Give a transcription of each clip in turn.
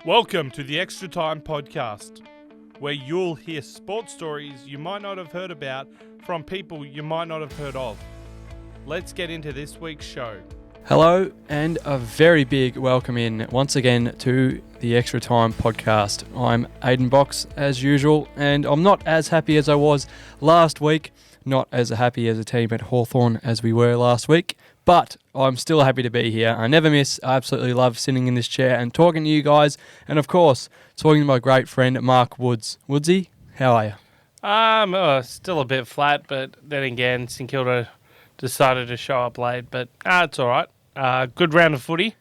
Welcome to the Extra Time Podcast, where you'll hear sports stories you might not have heard about from people you might not have heard of. Let's get into this week's show. Hello, and a very big welcome in once again to the Extra Time Podcast. I'm Aidan Box as usual, and I'm not as happy as I was last week, not as happy as a team at Hawthorn as we were last week, but I'm still happy to be here. I never miss. I absolutely love sitting in this chair and talking to you guys, and of course, talking to my great friend Mark Woods. Woodsy, how are you? Still a bit flat, but then again, St Kilda decided to show up late, but it's all right. Good round of footy,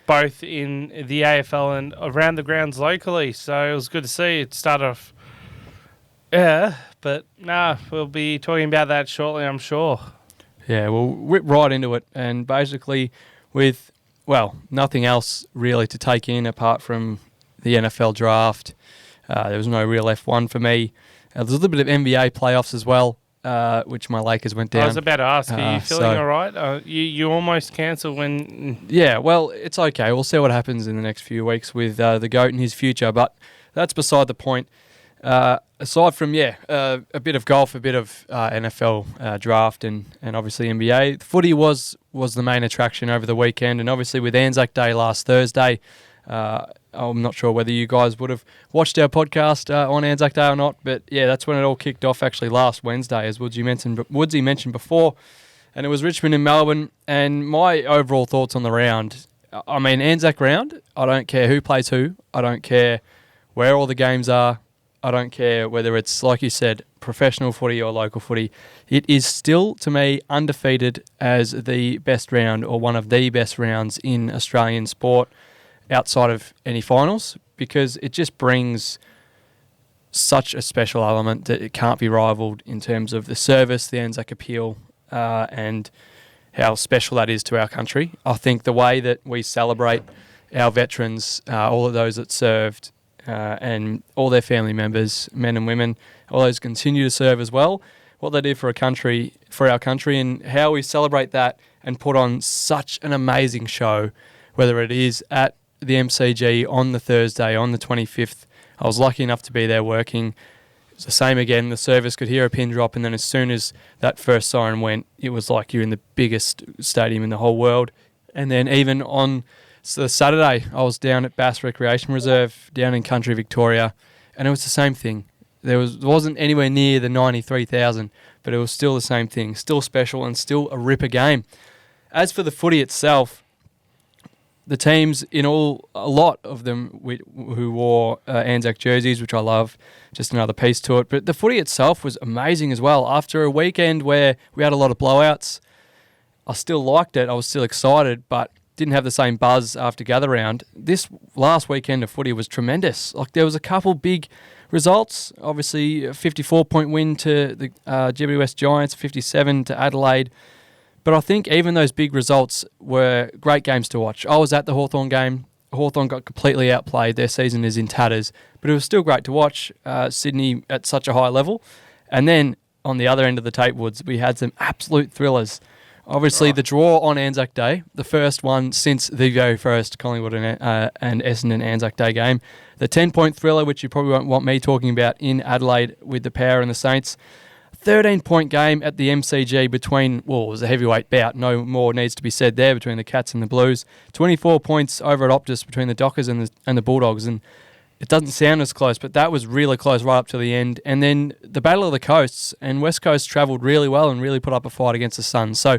both in the AFL and around the grounds locally. So it was good to see it start off. We'll be talking about that shortly, I'm sure. Yeah, we'll whip right into it. And basically with, nothing else really to take in apart from the NFL draft. There was no real F1 for me. There's a little bit of NBA playoffs as well. Which my Lakers went down. I was about to ask, are you feeling all right? You almost cancelled when... Yeah, well, it's okay. We'll see what happens in the next few weeks with the GOAT and his future, but that's beside the point. Aside from, a bit of golf, a bit of NFL draft and obviously NBA, the footy was the main attraction over the weekend, and obviously with Anzac Day last Thursday, I'm not sure whether you guys would have watched our podcast on Anzac Day or not, but yeah, that's when it all kicked off actually last Wednesday, as Woodsy mentioned before, and it was Richmond and Melbourne. And my overall thoughts on the round, I mean, Anzac round, I don't care who plays who, I don't care where all the games are, I don't care whether it's, like you said, professional footy or local footy, it is still, to me, undefeated as the best round or one of the best rounds in Australian sport, outside of any finals, because it just brings such a special element that it can't be rivaled in terms of the service, the Anzac appeal, and how special that is to our country. I think the way that we celebrate our veterans, all of those that served, and all their family members, men and women, all those continue to serve as well, what they did for our country, and how we celebrate that and put on such an amazing show, whether it is at the MCG on the Thursday, on the 25th. I was lucky enough to be there working. It was the same again. The service could hear a pin drop, and then as soon as that first siren went, it was like you're in the biggest stadium in the whole world. And then even on the Saturday, I was down at Bass Recreation Reserve, down in country Victoria, and it was the same thing. There wasn't anywhere near the 93,000, but it was still the same thing, still special and still a ripper game. As for the footy itself, the teams, a lot of them who wore Anzac jerseys, which I love, just another piece to it. But the footy itself was amazing as well. After a weekend where we had a lot of blowouts, I still liked it. I was still excited, but didn't have the same buzz after gather round. This last weekend of footy was tremendous. Like, there was a couple big results. Obviously, a 54-point win to the GWS Giants, 57 to Adelaide. But I think even those big results were great games to watch. I was at the Hawthorn game. Hawthorn got completely outplayed. Their season is in tatters. But it was still great to watch Sydney at such a high level. And then on the other end of the tape, Woods, we had some absolute thrillers. Obviously, the draw on Anzac Day, the first one since the very first Collingwood and Essendon Anzac Day game. The 10-point thriller, which you probably won't want me talking about, in Adelaide with the Power and the Saints. 13-point game at the MCG between, it was a heavyweight bout. No more needs to be said there between the Cats and the Blues. 24 points over at Optus between the Dockers and the Bulldogs. And it doesn't sound as close, but that was really close right up to the end. And then the Battle of the Coasts, and West Coast travelled really well and really put up a fight against the Suns. So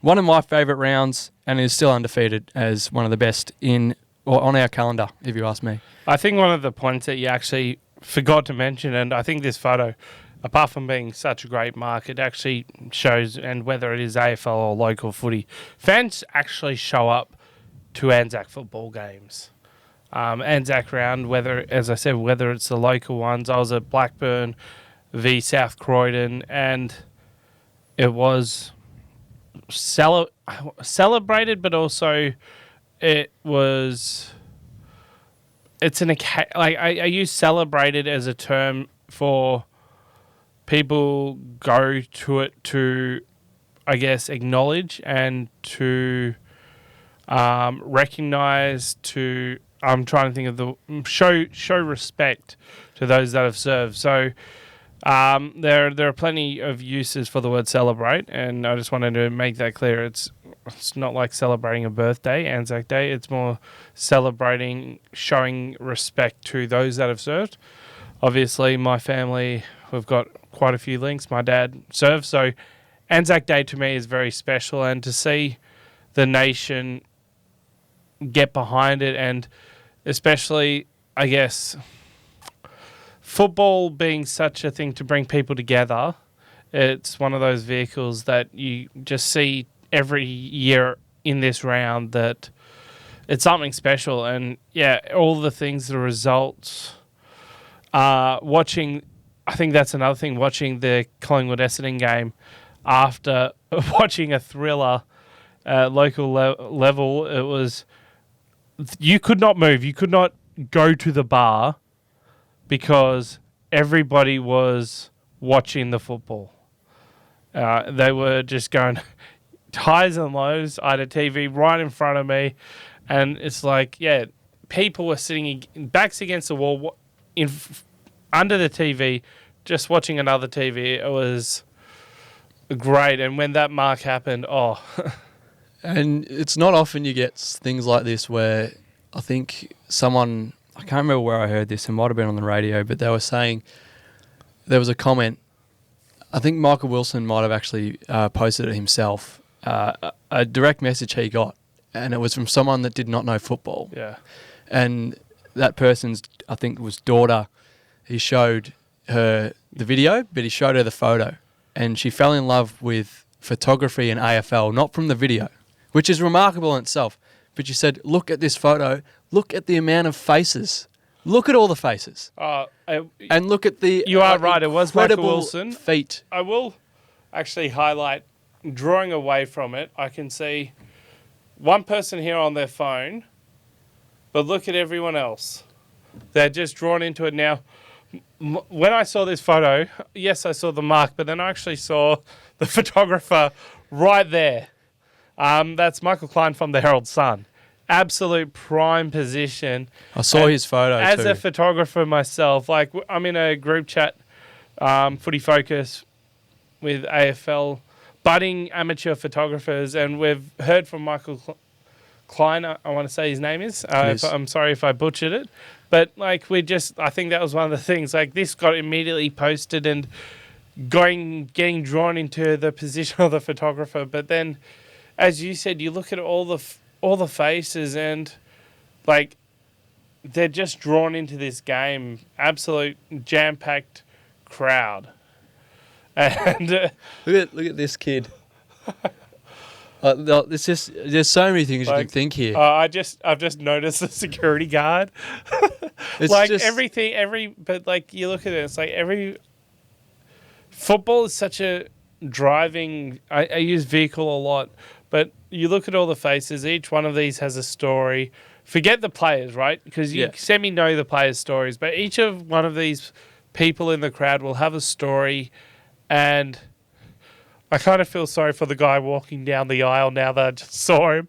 one of my favourite rounds, and is still undefeated as one of the best on our calendar, if you ask me. I think one of the points that you actually forgot to mention, and I think this photo, apart from being such a great mark, it actually shows, and whether it is AFL or local footy, fans actually show up to Anzac football games. Anzac round, whether it's the local ones. I was at Blackburn v South Croydon, and it was celebrated, but also I use celebrated as a term for people go to it to, I guess, acknowledge and to recognise, to I'm trying to think of the show respect to those that have served. So there are plenty of uses for the word celebrate, and I just wanted to make that clear. It's not like celebrating a birthday, Anzac Day. It's more celebrating, showing respect to those that have served. Obviously, my family, we've got quite a few links. My dad served, so Anzac Day to me is very special, and to see the nation get behind it, and especially, I guess, football being such a thing to bring people together, it's one of those vehicles that you just see every year in this round that it's something special. And yeah, all the things, the results, watching, I think that's another thing, watching the Collingwood-Essendon game after watching a thriller at local level, it was, you could not move. You could not go to the bar because everybody was watching the football. They were just going highs and lows. I had a TV right in front of me, and it's like, yeah, people were sitting backs against the wall under the TV, just watching another TV. It was great. And when that mark happened, oh... And it's not often you get things like this where I think someone, I can't remember where I heard this, it might have been on the radio, but they were saying there was a comment, I think Michael Wilson might have actually posted it himself, a direct message he got, and it was from someone that did not know football. Yeah. And that person's, I think, was daughter, he showed her the video, but he showed her the photo, and she fell in love with photography and AFL, not from the video, which is remarkable in itself. But you said, look at this photo, look at the amount of faces. Look at all the faces. And look at the... You are right, it was Michael incredible Wilson. Feet. I will actually highlight, drawing away from it, I can see one person here on their phone, but look at everyone else. They're just drawn into it now. When I saw this photo, yes, I saw the mark, but then I actually saw the photographer right there. That's Michael Klein from the Herald Sun. Absolute prime position. I saw his photo as too. a photographer myself, like I'm in a group chat, Footy Focus, with AFL budding amateur photographers, and we've heard from Michael Klein. I want to say his name is. I'm sorry if I butchered it, but like I think that was one of the things. Like this got immediately posted and getting drawn into the position of the photographer, but then, as you said, you look at all the faces and, like, they're just drawn into this game. Absolute jam-packed crowd. And look at this kid. There's so many things you can think here. I've just noticed the security guard. It's like just, but like you look at it, it's like football is such a driving. I use vehicle a lot. But you look at all the faces, each one of these has a story. Forget the players, right? Because you semi-know the players' stories. But each of one of these people in the crowd will have a story. And I kind of feel sorry for the guy walking down the aisle now that I just saw him.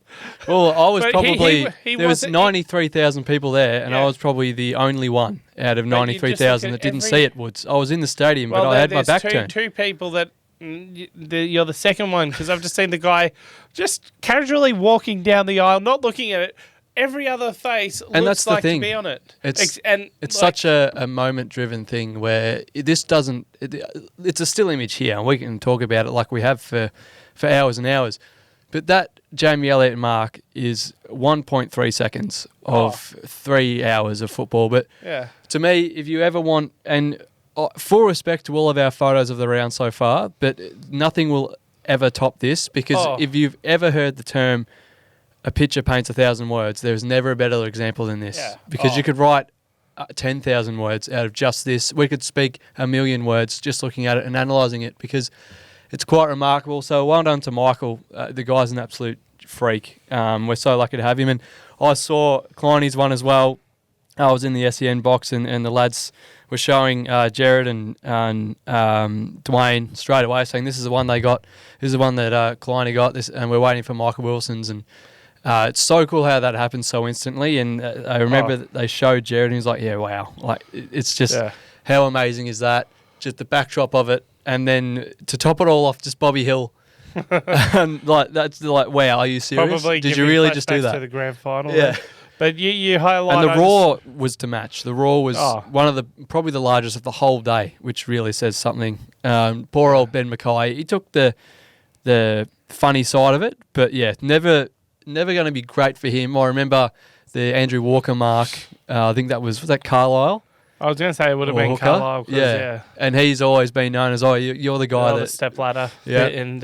Well, I was probably... he there was 93,000 people there, and Yeah. I was probably the only one out of 93,000 that didn't see it, Woods. I was in the stadium, but I had my back turned. Two people that... You're the second one, because I've just seen the guy just casually walking down the aisle, not looking at it. Every other face and looks that's the like thing. to be on it. It's such a moment-driven thing where this doesn't... it's a still image here, and we can talk about it like we have for hours and hours. But that Jamie Elliott mark is 1.3 seconds of 3 hours of football. But to me, if you ever want... and full respect to all of our photos of the round so far, but nothing will ever top this, because if you've ever heard the term a picture paints 1,000 words, there's never a better example than this. Because you could write 10,000 words out of just this. We could speak 1,000,000 words just looking at it and analysing it, because it's quite remarkable. So well done to Michael. The guy's an absolute freak. We're so lucky to have him. And I saw Kleiny's one as well. I was in the SEN box, and the lads were showing Jared and Dwayne straight away, saying this is the one they got. This is the one that Kleiny got. This, and we're waiting for Michael Wilson's. And It's so cool how that happens so instantly. And I remember that they showed Jared, and he was like, "Yeah, wow! Like it's just how amazing is that? Just the backdrop of it, and then to top it all off, just Bobby Hill." And like that's like, wow, are you serious? Probably Did you really just do that? to the grand final? Yeah. But you highlight... And the Raw was to match. The Raw was one of probably the largest of the whole day, which really says something. Poor old Ben Mackay. He took the funny side of it, but yeah, never going to be great for him. I remember the Andrew Walker mark. I think was that Carlisle? I was going to say it would have been Carlisle. Yeah. And he's always been known as, you're the guy the step ladder. Yeah. And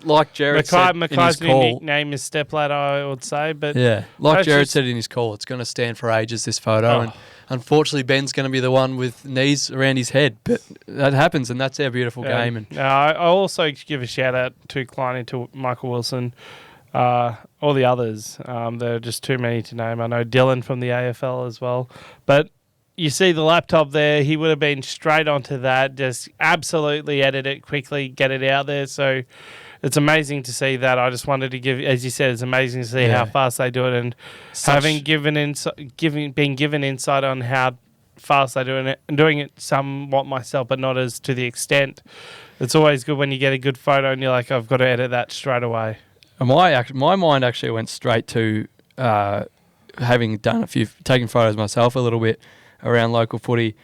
like Jared said in his call, unique name is step ladder, I would say. But yeah, like Jared said in his call, it's going to stand for ages, this photo. And unfortunately, Ben's going to be the one with knees around his head. But that happens, and that's our beautiful game. And I also give a shout out to Klein, to Michael Wilson, all the others. There are just too many to name. I know Dylan from the AFL as well. But you see the laptop there, he would have been straight onto that, just absolutely edit it quickly, get it out there. So it's amazing to see that. I just wanted to give, as you said, it's amazing to see how fast they do it, and having been given insight on how fast they're doing it, and doing it somewhat myself, but not as to the extent. It's always good when you get a good photo and you're like, I've got to edit that straight away. My mind actually went straight to having done taking photos myself a little bit around local footy.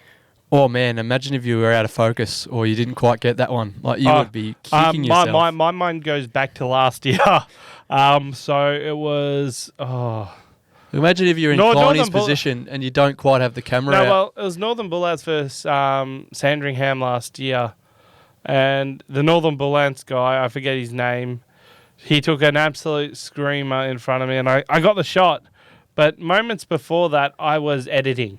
Oh man, imagine if you were out of focus or you didn't quite get that one. Like you would be kicking yourself. My mind goes back to last year. So it was... Imagine if you're in Kleini's position and you don't quite have the camera out. Well, it was Northern Bullets versus Sandringham last year. And the Northern Bullets guy, I forget his name, he took an absolute screamer in front of me and I got the shot. But moments before that, I was editing.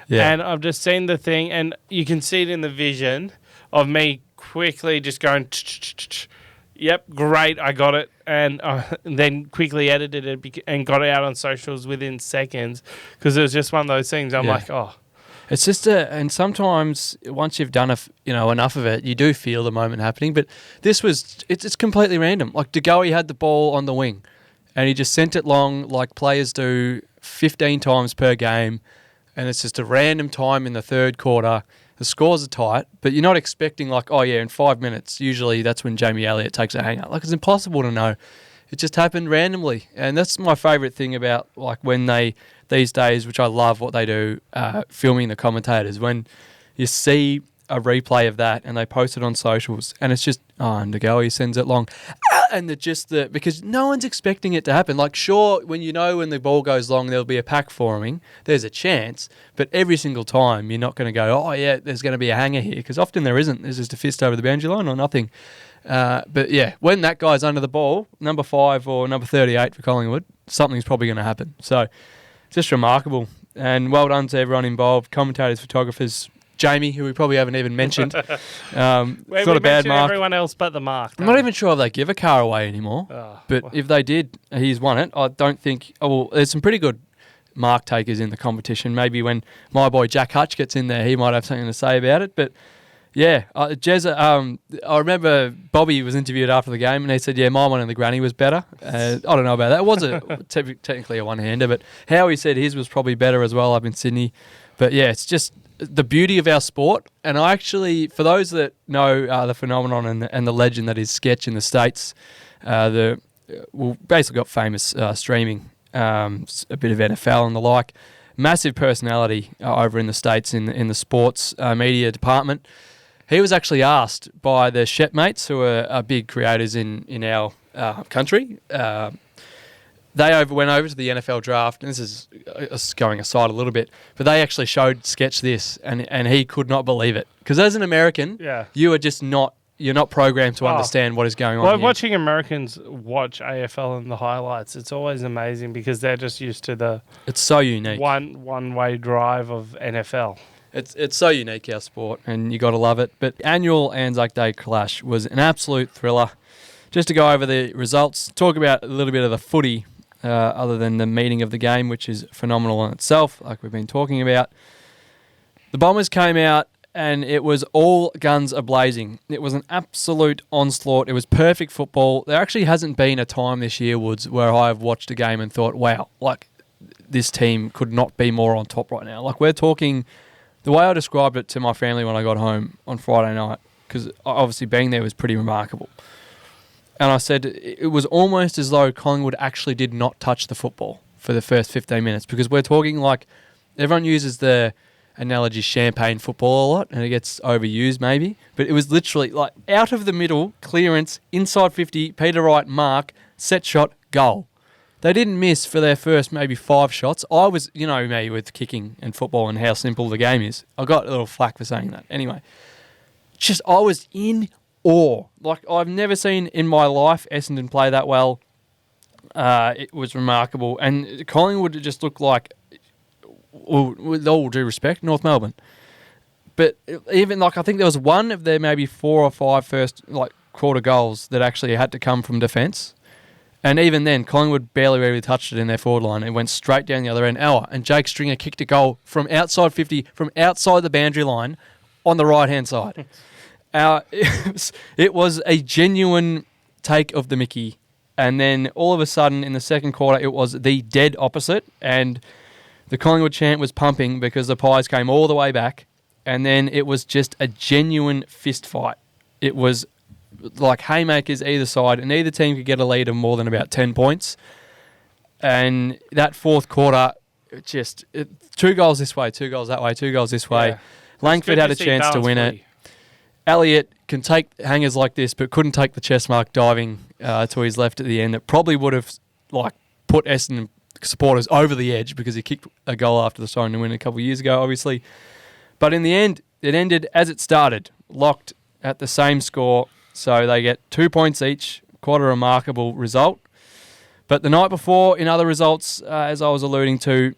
Yeah. And I've just seen the thing, and you can see it in the vision of me quickly just going, yep, great, I got it. And then quickly edited it and got it out on socials within seconds, because it was just one of those things. I'm like, oh. It's just and sometimes once you've done enough of it, you do feel the moment happening. But this it's completely random. Like DeGoey had the ball on the wing, and he just sent it long like players do 15 times per game. And it's just a random time in the third quarter. The scores are tight, but you're not expecting in 5 minutes. Usually that's when Jamie Elliott takes a hanger. Like, it's impossible to know. It just happened randomly. And that's my favourite thing about when these days, which I love what they do, filming the commentators, when you see a replay of that and they post it on socials and it's just, and DeGoey sends it long. And because no one's expecting it to happen. Like, sure, when the ball goes long, there'll be a pack forming. There's a chance, but every single time you're not going to go, oh yeah, there's going to be a hanger here, because often there isn't. There's just a fist over the boundary line or nothing. But yeah, when that guy's under the ball, number 5 or number 38 for Collingwood, something's probably going to happen. So just remarkable, and well done to everyone involved, commentators, photographers. Jamie, who we probably haven't even mentioned. It's not a bad mark. Everyone else but the mark. I'm not even sure if they give a car away anymore. But if they did, he's won it. I don't think... there's some pretty good mark takers in the competition. Maybe when my boy Jack Hutch gets in there, he might have something to say about it. But yeah, Jez, I remember Bobby was interviewed after the game and he said, yeah, my one in the granny was better. I don't know about that. It was technically a one-hander, but Howie said his was probably better as well up in Sydney. But yeah, it's just the beauty of our sport. And I actually, for those that know the phenomenon and the legend that is Sketch in the States, basically got famous streaming, a bit of NFL and the like. Massive personality over in the States in the sports media department. He was actually asked by the Shepmates, who are big creators in our country. They went over to the NFL draft, and this is going aside a little bit, but they actually showed Sketch this, and he could not believe it. Because as an American, you are just you're not programmed to understand what is going on. Well, watching Americans watch AFL and the highlights, it's always amazing because they're just used to it's so unique. One-way drive of NFL. It's so unique, our sport, and you got to love it. But annual Anzac Day clash was an absolute thriller. Just to go over the results, talk about a little bit of the footy, other than the meaning of the game, which is phenomenal in itself, like we've been talking about. The Bombers came out and it was all guns a-blazing. It was an absolute onslaught. It was perfect football. There actually hasn't been a time this year, Woods, where I have watched a game and thought, wow, like, this team could not be more on top right now. Like, we're talking, the way I described it to my family when I got home on Friday night, because obviously being there was pretty remarkable. And I said it was almost as though Collingwood actually did not touch the football for the first 15 minutes, because we're talking like, everyone uses the analogy champagne football a lot, and it gets overused maybe, but it was literally like out of the middle, clearance, inside 50, Peter Wright mark, set shot, goal. They didn't miss for their first maybe 5 shots. I was, you know me with kicking and football and how simple the game is. I got a little flack for saying that. Anyway, I was in awe. Like, I've never seen in my life Essendon play that well. It was remarkable. And Collingwood just looked like, well, with all due respect, North Melbourne. But even, like, I think there was one of their maybe 4 or 5 first, like, quarter goals that actually had to come from defence. And even then, Collingwood barely really touched it in their forward line. It went straight down the other end. And Jake Stringer kicked a goal from outside 50, from outside the boundary line on the right-hand side. It was a genuine take of the mickey. And then all of a sudden, in the second quarter, it was the dead opposite. And the Collingwood chant was pumping because the Pies came all the way back. And then it was just a genuine fist fight. It was like haymakers either side, and neither team could get a lead of more than about 10 points. And that fourth quarter, 2 goals this way, 2 goals that way, 2 goals this way. Yeah. Langford had a chance to win it. Elliott can take hangers like this, but couldn't take the chest mark diving to his left at the end. That probably would have like put Essendon supporters over the edge, because he kicked a goal after the siren to win a couple of years ago, obviously. But in the end, it ended as it started, locked at the same score. So they get 2 points each, quite a remarkable result. But the night before, in other results, as I was alluding to,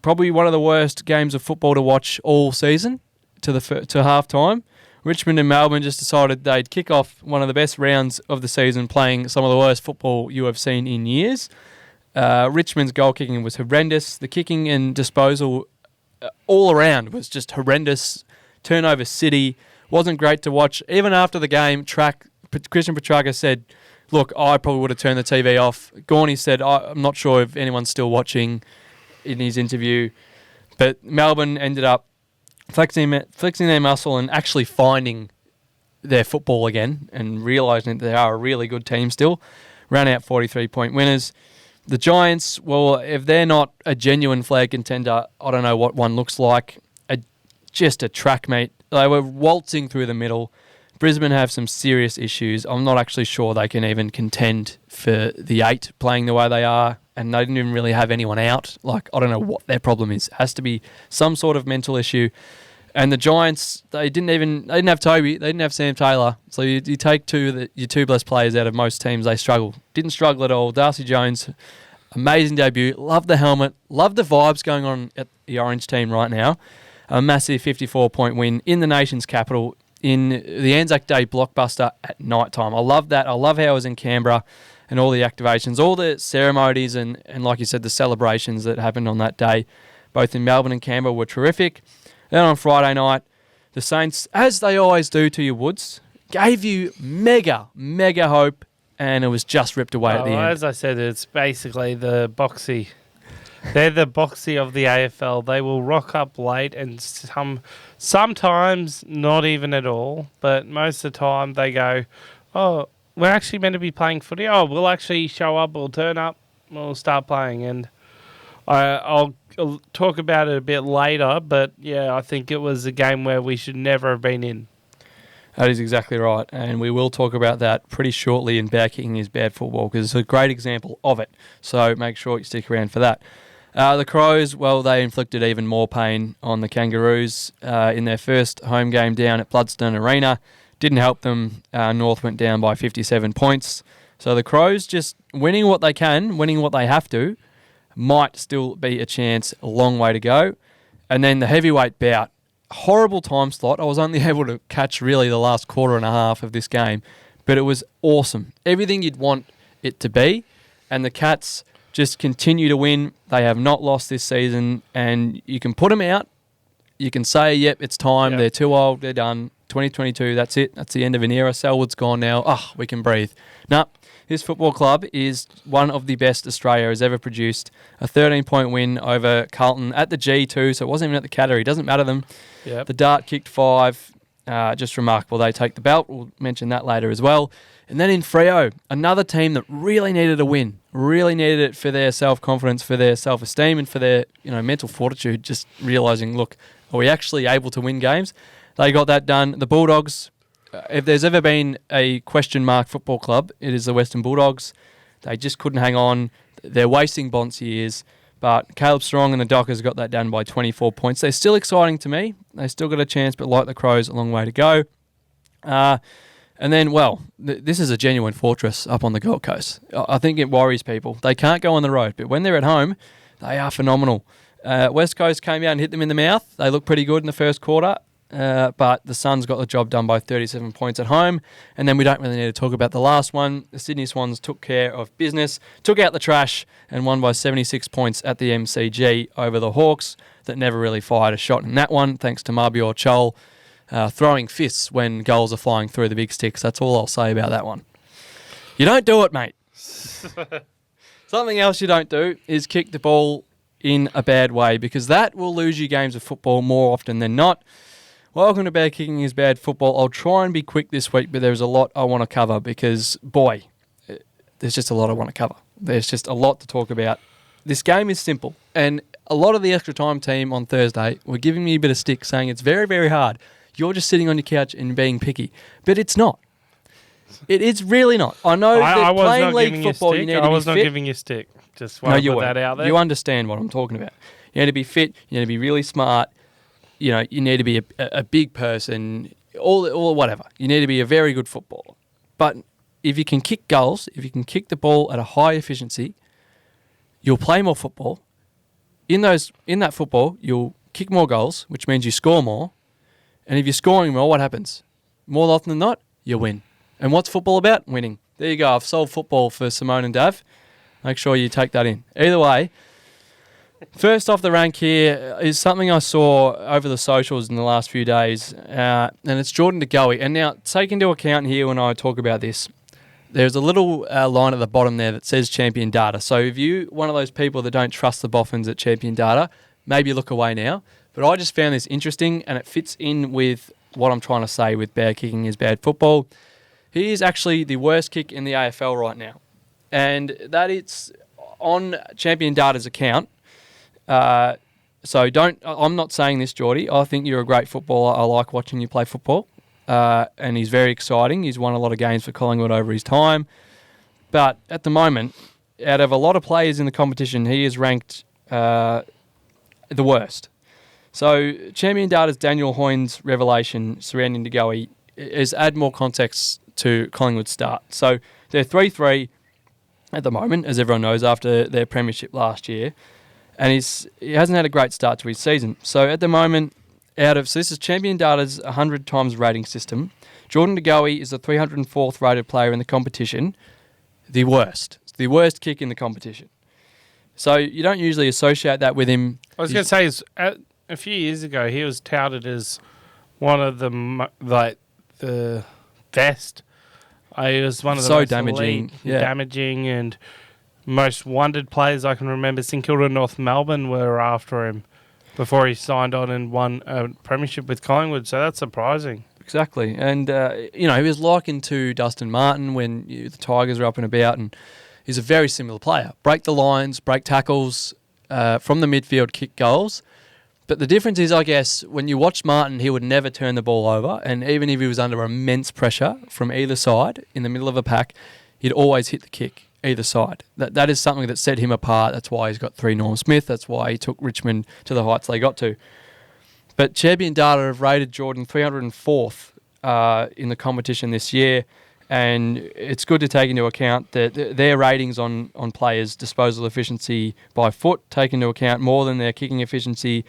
probably one of the worst games of football to watch all season to half-time. Richmond and Melbourne just decided they'd kick off one of the best rounds of the season, playing some of the worst football you have seen in years. Richmond's goal kicking was horrendous. The kicking and disposal all around was just horrendous. Turnover city. Wasn't great to watch. Even after the game, Christian Petrarca said, look, I probably would have turned the TV off. Gorney said, I'm not sure if anyone's still watching in his interview. But Melbourne ended up flexing their muscle and actually finding their football again and realising that they are a really good team still. Ran out 43-point winners. The Giants, well, if they're not a genuine flag contender, I don't know what one looks like. Just a track meet. They were waltzing through the middle. Brisbane have some serious issues. I'm not actually sure they can even contend for the 8 playing the way they are, and they didn't even really have anyone out. Like, I don't know what their problem is. It has to be some sort of mental issue. And the Giants, they didn't have Toby, they didn't have Sam Taylor. So you take your 2 best players out of most teams, they struggle. Didn't struggle at all. Darcy Jones, amazing debut. Love the helmet. Love the vibes going on at the Orange team right now. A massive 54-point win in the nation's capital in the Anzac Day blockbuster at night time. I love that. I love how it was in Canberra and all the activations, all the ceremonies and like you said, the celebrations that happened on that day, both in Melbourne and Canberra, were terrific. Then on Friday night, the Saints, as they always do to you, Woods, gave you mega hope, and it was just ripped away at the end. As I said, it's basically the Boxy. They're the Boxy of the AFL. They will rock up late and sometimes not even at all, but most of the time they go, oh, we're actually meant to be playing footy. Oh, we'll actually show up, we'll turn up, we'll start playing. And I'll talk about it a bit later, but yeah, I think it was a game where we should never have been in. That is exactly right, and we will talk about that pretty shortly in Bad Kicking is Bad Football, because it's a great example of it. So make sure you stick around for that. The Crows, well, they inflicted even more pain on the Kangaroos in their first home game down at Bloodstone Arena. Didn't help them. North went down by 57 points. So the Crows just winning what they can, winning what they have to, might still be a chance. A long way to go. And then the heavyweight bout. Horrible time slot. I was only able to catch really the last quarter and a half of this game, but it was awesome. Everything you'd want it to be. And the Cats just continue to win. They have not lost this season, and you can put them out You can say, yep, it's time. Yep. They're too old. They're done. 2022, that's it. That's the end of an era. Selwood's gone now. Oh, we can breathe. No, this football club is one of the best Australia has ever produced. A 13-point win over Carlton at the G2, so it wasn't even at the Cattery. Doesn't matter them. Yep. The Dart kicked 5. Just remarkable. They take the belt. We'll mention that later as well. And then in Freo, another team that really needed a win. Really needed it for their self-confidence, for their self-esteem, and for their mental fortitude. Just realising, look, are we actually able to win games? They got that done. The Bulldogs, if there's ever been a question mark football club, it is the Western Bulldogs. They just couldn't hang on. They're wasting Boxy years. But Caleb Strong and the Dockers got that done by 24 points. They're still exciting to me. They still got a chance, but like the Crows, a long way to go. And then, this is a genuine fortress up on the Gold Coast. I think it worries people. They can't go on the road, but when they're at home, they are phenomenal. West Coast came out and hit them in the mouth. They looked pretty good in the first quarter. But the Suns got the job done by 37 points at home. And then we don't really need to talk about the last one. The Sydney Swans took care of business, took out the trash, and won by 76 points at the MCG over the Hawks that never really fired a shot in that one, thanks to Mabior Chol throwing fists when goals are flying through the big sticks. That's all I'll say about that one. You don't do it, mate. Something else you don't do is kick the ball in a bad way, because that will lose you games of football more often than not. Welcome to Bad Kicking is Bad Football. I'll try and be quick this week, but there's a lot I want to cover because, boy, there's just a lot I want to cover. There's just a lot to talk about. This game is simple, and a lot of the extra time team on Thursday were giving me a bit of stick, saying it's very, very hard. You're just sitting on your couch and being picky. But it's not. It is really not. I know that playing league football, you need to be fit. I was not giving you stick. Just want to put that out there. You understand what I'm talking about. You need to be fit. You need to be really smart. You need to be a big person, or whatever. You need to be a very good footballer. But if you can kick goals, if you can kick the ball at a high efficiency, you'll play more football. In that football, you'll kick more goals, which means you score more. And if you're scoring more, what happens? More often than not, you win. And what's football about? Winning. There you go. I've solved football for Simone and Dav. Make sure you take that in. Either way, first off the rank here is something I saw over the socials in the last few days, and it's Jordan De Goey. And now, take into account here when I talk about this, there's a little line at the bottom there that says Champion Data. So if you're one of those people that don't trust the boffins at Champion Data, maybe look away now. But I just found this interesting, and it fits in with what I'm trying to say with Bad Kicking is Bad Football. He is actually the worst kick in the AFL right now. And that it's on Champion Data's account. So I'm not saying this, Geordie. I think you're a great footballer. I like watching you play football. And he's very exciting. He's won a lot of games for Collingwood over his time. But at the moment, out of a lot of players in the competition, he is ranked the worst. So Champion Data's Daniel Hoyne's revelation surrounding De Goey is add more context to Collingwood's start. So they're 3-3 at the moment, as everyone knows, after their premiership last year. And he hasn't had a great start to his season. So at the moment, so this is Champion Data's 100 times rating system. Jordan De Goey is the 304th rated player in the competition. The worst. It's the worst kick in the competition. So you don't usually associate that with him. I was going to say, a few years ago, he was touted as one of the best. He was one of the most damaging, damaging and most wanted players I can remember. St Kilda and North Melbourne were after him before he signed on and won a premiership with Collingwood. So that's surprising. Exactly. And, he was likened to Dustin Martin when the Tigers were up and about, and he's a very similar player. Break the lines, break tackles, from the midfield, kick goals. But the difference is, I guess, when you watch Martin, he would never turn the ball over. And even if he was under immense pressure from either side in the middle of a pack, he'd always hit the kick, either side. That is something that set him apart. That's why he's got 3 Norm Smith. That's why he took Richmond to the heights they got to. But Champion Data have rated Jordan 304th in the competition this year. And it's good to take into account that their ratings on players' disposal efficiency by foot take into account more than their kicking efficiency.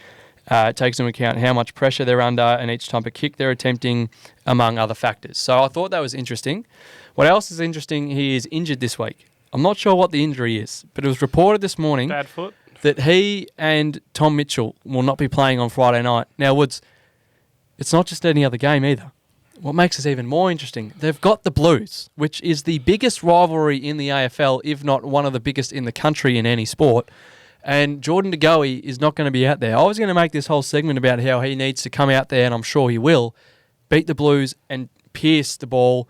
Takes into account how much pressure they're under and each type of kick they're attempting, among other factors. So I thought that was interesting. What else is interesting, he is injured this week. I'm not sure what the injury is, but it was reported this morning. Bad foot? that he and Tom Mitchell will not be playing on Friday night. Now, Woods, it's not just any other game either. What makes this even more interesting, they've got the Blues, which is the biggest rivalry in the AFL, if not one of the biggest in the country in any sport. And Jordan De Goey is not going to be out there. I was going to make this whole segment about how he needs to come out there, and I'm sure he will, beat the Blues and pierce the ball,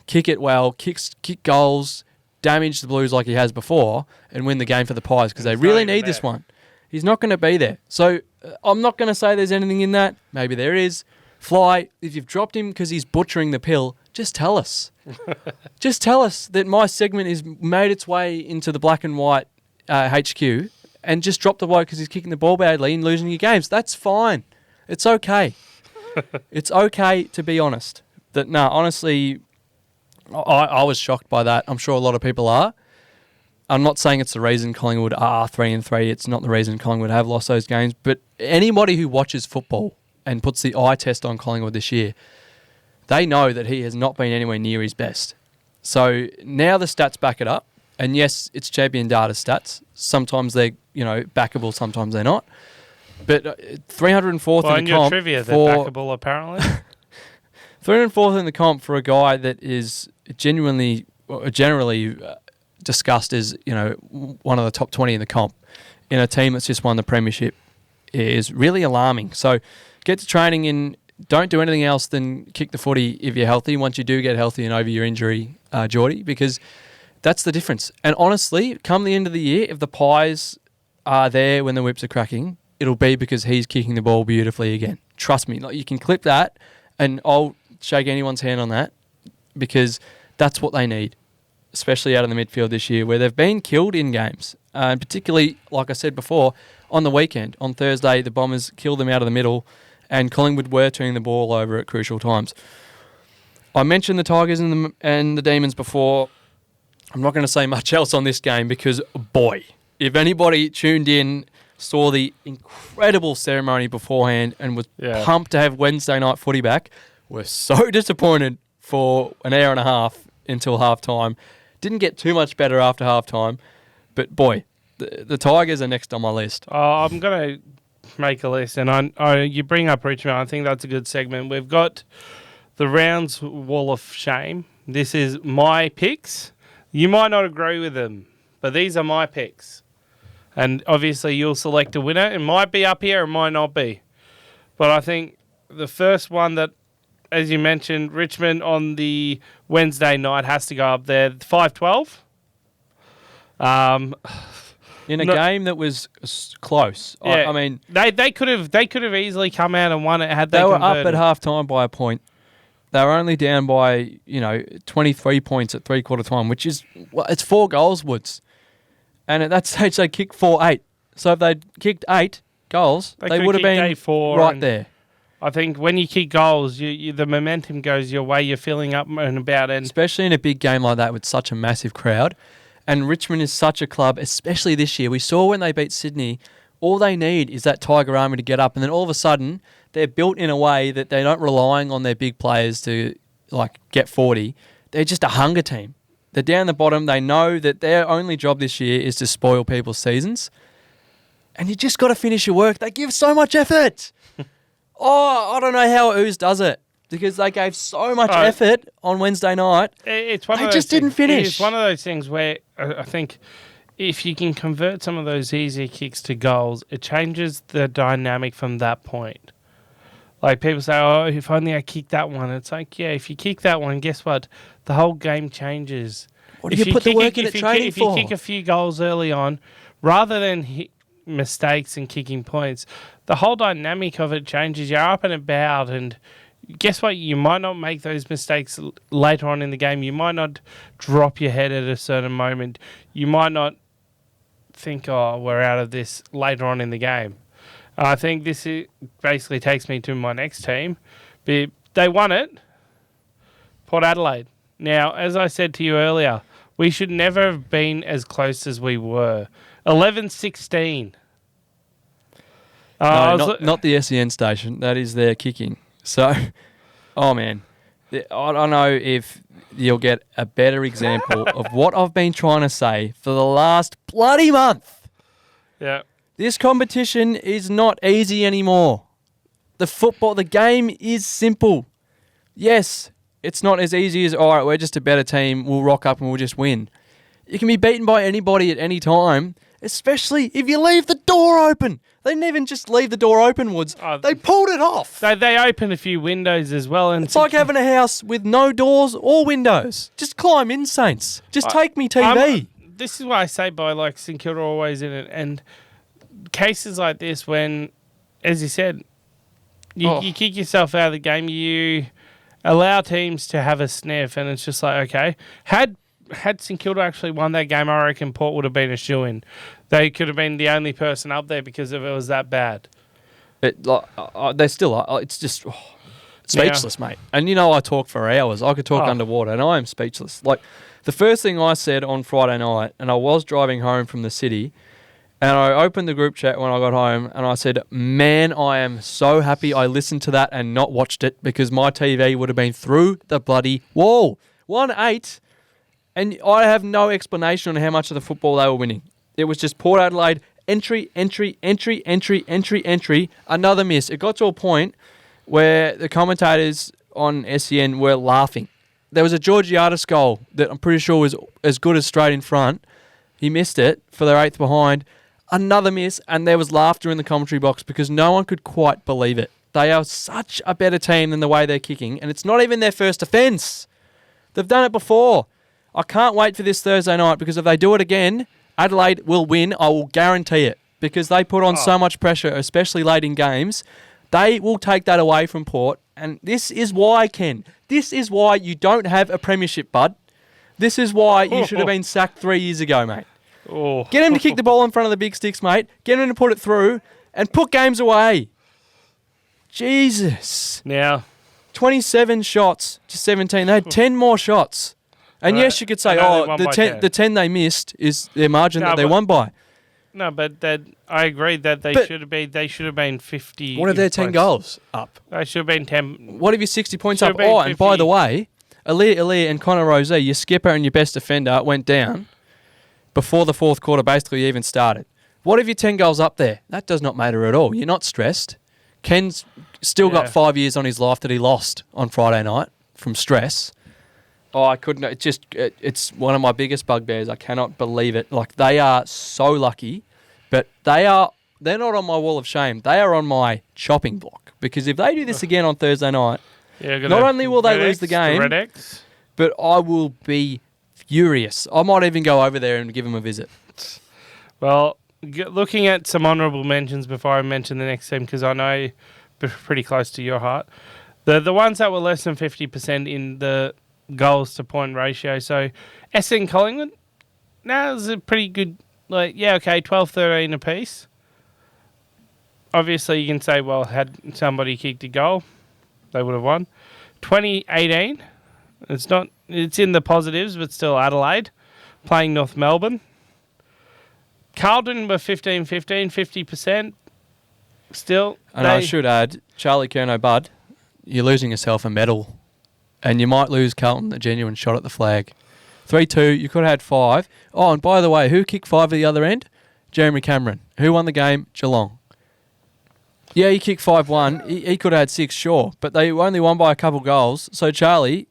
kick it well, kick goals, damage the Blues like he has before, and win the game for the Pies because they really need this one. He's not going to be there. So I'm not going to say there's anything in that. Maybe there is. Fly, if you've dropped him because he's butchering the pill, just tell us. Just tell us that my segment has made its way into the black and white HQ and just drop the bloke because he's kicking the ball badly and losing your games. That's fine. It's okay. It's okay to be honest. Honestly, I was shocked by that. I'm sure a lot of people are. I'm not saying it's the reason Collingwood are 3-3. It's not the reason Collingwood have lost those games. But anybody who watches football and puts the eye test on Collingwood this year, they know that he has not been anywhere near his best. So now the stats back it up. And yes, it's champion data stats. Sometimes they're backable, sometimes they're not. But 304th in the comp. Trivia, they're backable apparently. 304th in the comp for a guy that is generally discussed as one of the top 20 in the comp in a team that's just won the premiership is really alarming. So get to training and don't do anything else than kick the footy if you're healthy. Once you do get healthy and over your injury, Geordie, because that's the difference. And honestly, come the end of the year, if the Pies are there when the whips are cracking, it'll be because he's kicking the ball beautifully again. Trust me. You can clip that, and I'll shake anyone's hand on that because that's what they need, especially out in the midfield this year where they've been killed in games. And particularly, like I said before, on the weekend, on Thursday, the Bombers killed them out of the middle and Collingwood were turning the ball over at crucial times. I mentioned the Tigers and the Demons before. I'm not going to say much else on this game because, boy, if anybody tuned in, saw the incredible ceremony beforehand and was pumped to have Wednesday night footy back, were so disappointed for an hour and a half until halftime. Didn't get too much better after halftime, but boy, the Tigers are next on my list. I'm going to make a list, and you bring up Richmond. I think that's a good segment. We've got the rounds wall of shame. This is my picks. You might not agree with them, but these are my picks. And obviously you'll select a winner. It might be up here, it might not be. But I think the first one that, as you mentioned, Richmond on the Wednesday night has to go up there. 5-12. In a game that was close. Yeah, I mean, they could have easily come out and won it had they were converted. up at half time by a point. They were only down by 23 points at 3/4 time, which is it's 4 goals, Woods. And at that stage they kicked 4-8. So if they'd kicked 8 goals, they would have been right there. I think when you kick goals, the momentum goes your way. You're filling up and about, and especially in a big game like that with such a massive crowd. And Richmond is such a club, especially this year. We saw when they beat Sydney, all they need is that Tiger Army to get up, and then all of a sudden they're built in a way that they're not relying on their big players to get 40. They're just a hunger team. They're down the bottom. They know that their only job this year is to spoil people's seasons. And you just got to finish your work. They give so much effort. I don't know how Ooze does it because they gave so much effort on Wednesday night. They just didn't finish. It's one of those things where I think if you can convert some of those easy kicks to goals, it changes the dynamic from that point. Like people say, if only I kicked that one. It's like, yeah, if you kick that one, guess what? The whole game changes. What do you put the work in at training for? If you kick a few goals early on, rather than mistakes and kicking points, the whole dynamic of it changes. You're up and about, and guess what? You might not make those mistakes later on in the game. You might not drop your head at a certain moment. You might not think, we're out of this later on in the game. I think this basically takes me to my next team. They won it, Port Adelaide. Now, as I said to you earlier, we should never have been as close as we were. 11-16. Not the SEN station. That is their kicking. So, man, I don't know if you'll get a better example of what I've been trying to say for the last bloody month. Yeah. This competition is not easy anymore. The game is simple. Yes, it's not as easy as, all right, we're just a better team, we'll rock up and we'll just win. You can be beaten by anybody at any time, especially if you leave the door open. They didn't even just leave the door open, Woods. They pulled it off. They opened a few windows as well. And it's like having a house with no doors or windows. Just climb in, Saints. Just take me TV. This is why I say by like St Kilda are always in it. And cases like this when, as you said, you kick yourself out of the game, you allow teams to have a sniff, and it's just like, okay, had St Kilda actually won that game, I reckon Port would have been a shoo-in. They could have been the only person up there because if it was that bad. They still are. It's just speechless, mate. And I talk for hours. I could talk underwater, and I am speechless. Like, the first thing I said on Friday night, and I was driving home from the city, and I opened the group chat when I got home, and I said, man, I am so happy I listened to that and not watched it, because my TV would have been through the bloody wall. 1-8, and I have no explanation on how much of the football they were winning. It was just Port Adelaide, entry, another miss. It got to a point where the commentators on SEN were laughing. There was a Georgiades goal that I'm pretty sure was as good as straight in front. He missed it for their 8th behind. Another miss, and there was laughter in the commentary box because no one could quite believe it. They are such a better team than the way they're kicking, and it's not even their first offence. They've done it before. I can't wait for this Thursday night, because if they do it again, Adelaide will win. I will guarantee it, because they put on so much pressure, especially late in games. They will take that away from Port, and this is why, Ken. This is why you don't have a premiership, bud. This is why you should have been sacked 3 years ago, mate. Get him to kick the ball in front of the big sticks, mate. Get him to put it through and put games away. Jesus. Now, 27 shots to 17. They had 10 more shots. And yes, you could say, the 10 they missed is their margin that they won by. No, but I agree that they should have been 50. What are their 10 goals up? They should have been 10. What if you're 60 points up? Oh, and by the way, Aaliyah and Connor Rosé, your skipper and your best defender, went down before the fourth quarter basically even started. What if you're 10 goals up there? That does not matter at all. You're not stressed. Ken's still got 5 years on his life that he lost on Friday night from stress. Oh, I couldn't. It's one of my biggest bugbears. I cannot believe it. Like, they are so lucky, but they're not on my wall of shame. They are on my chopping block, because if they do this again on Thursday night, not only will they lose the game, but I will be furious. I might even go over there and give them a visit. Well, looking at some honourable mentions before I mention the next team, because I know pretty close to your heart, the ones that were less than 50% in the goals to point ratio. So SN Collingwood, now is a pretty good, 12-13 apiece. Obviously, you can say, well, had somebody kicked a goal, they would have won. 2018, it's in the positives, but still Adelaide playing North Melbourne. Carlton were 15-15, 50%. Still. And I should add, Charlie Curnow, bud, you're losing yourself a medal. And you might lose Carlton a genuine shot at the flag. 3-2, you could have had 5. Oh, and by the way, who kicked 5 at the other end? Jeremy Cameron. Who won the game? Geelong. Yeah, he kicked 5-1. He could have had 6, sure. But they only won by a couple goals. So, Charlie,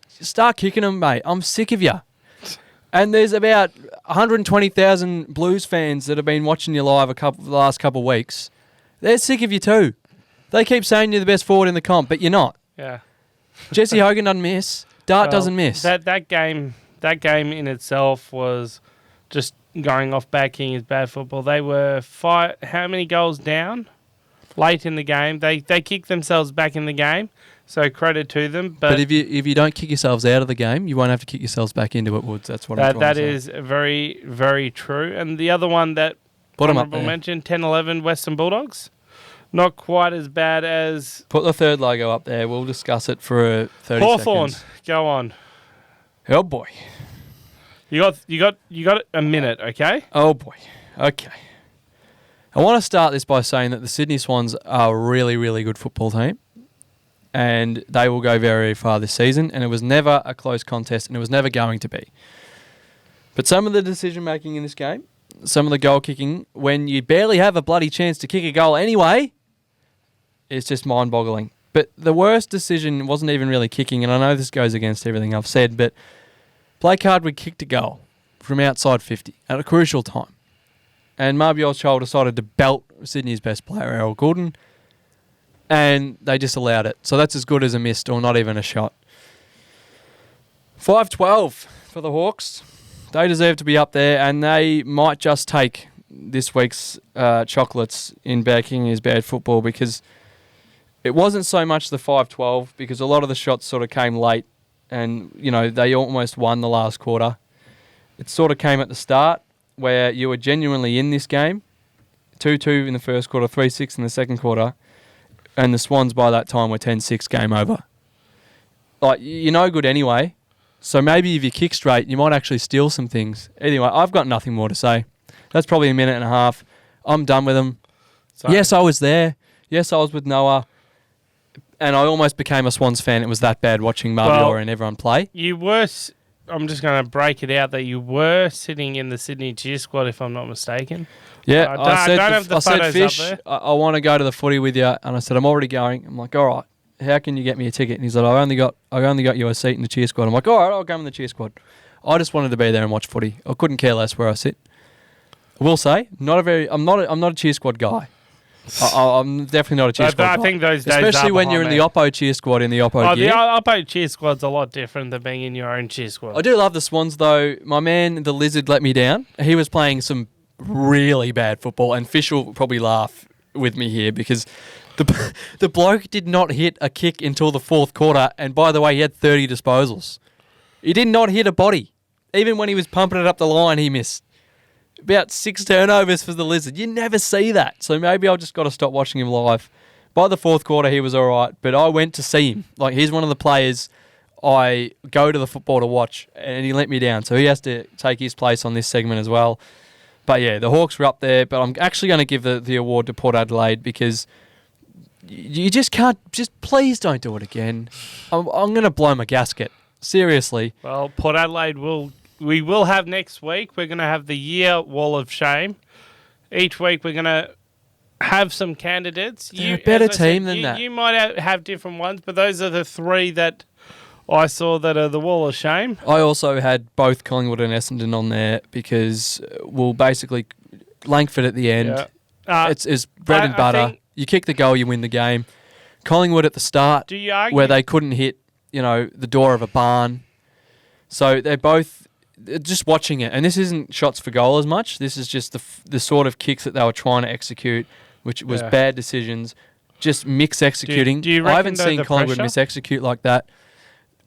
start kicking them, mate. I'm sick of you. And there's about 120,000 Blues fans that have been watching you live the last couple of weeks. They're sick of you too. They keep saying you're the best forward in the comp, but you're not. Yeah. Jesse Hogan doesn't miss. Dart doesn't miss. That game in itself was just going off backing is bad football. They were how many goals down late in the game? They kicked themselves back in the game, so credit to them. But if you don't kick yourselves out of the game, you won't have to kick yourselves back into it, Woods. That's what I'm trying to say. That is very, very true. And the other one that honourable mention, 10-11 Western Bulldogs. Not quite as bad as... Put the third logo up there. We'll discuss it for 30 Hawthorn, seconds. Go on. Oh, boy. You got a minute, okay? Oh, boy. Okay. I want to start this by saying that the Sydney Swans are a really, really good football team. And they will go very, very far this season. And it was never a close contest, and it was never going to be. But some of the decision-making in this game some of the goal kicking when you barely have a bloody chance to kick a goal anyway. It's just mind-boggling. But the worst decision wasn't even really kicking, and I know this goes against everything I've said, but Blake Hardwood kicked a goal from outside 50 at a crucial time. And Marbiol's child decided to belt Sydney's best player, Errol Goulden, and they just allowed it. So that's as good as a missed or not even a shot. 5-12 for the Hawks. They deserve to be up there, and they might just take this week's chocolates in Bad King is Bad Football, because it wasn't so much the 5-12, because a lot of the shots sort of came late, and, you know, they almost won the last quarter. It sort of came at the start, where you were genuinely in this game. 2-2 in the first quarter, 3-6 in the second quarter, and the Swans by that time were 10-6, game over. Like, you're no good anyway, so maybe if you kick straight, you might actually steal some things. Anyway, I've got nothing more to say. That's probably a minute and a half. I'm done with them. Sorry. Yes, I was there. Yes, I was with Noah. And I almost became a Swans fan. It was that bad watching Marbior and everyone play. You were... I'm just going to break it out that you were sitting in the Sydney cheer squad, if I'm not mistaken. Yeah, I said Fish, I want to go to the footy with you. And I said, I'm already going. I'm like, all right, how can you get me a ticket? And he's like, I only got you a seat in the cheer squad. I'm like, all right, I'll go in the cheer squad. I just wanted to be there and watch footy. I couldn't care less where I sit. I will say, I'm not a cheer squad guy. I'm definitely not a cheer squad guy. I think those days especially when you're in the Oppo cheer squad in the Oppo gear. The Oppo cheer squad's a lot different than being in your own cheer squad. I do love the Swans though. My man, the Lizard, let me down. He was playing some really bad football, and Fish will probably laugh with me here because the bloke did not hit a kick until the fourth quarter, and by the way, he had 30 disposals. He did not hit a body. Even when he was pumping it up the line, he missed. About 6 turnovers for the Lizard. You never see that. So maybe I've just got to stop watching him live. By the fourth quarter, he was all right, but I went to see him. Like, he's one of the players I go to the football to watch, and he let me down. So he has to take his place on this segment as well. But yeah, the Hawks were up there, but I'm actually going to give the award to Port Adelaide because you just can't, please don't do it again. I'm going to blow my gasket. Seriously. Well, Port Adelaide we will have next week. We're going to have the year wall of shame. Each week we're going to have some candidates. They're a better team than that. You might have different ones, but those are the three that I saw that are the wall of shame. I also had both Collingwood and Essendon on there because we'll basically Langford at the end. Yeah. It's bread and butter. You kick the goal, you win the game. Collingwood at the start, do you argue? Where they couldn't hit, the door of a barn. So they're both just watching it, and this isn't shots for goal as much. This is just the sort of kicks that they were trying to execute, which was bad decisions. Just mix executing. I haven't seen Collingwood mis-execute like that.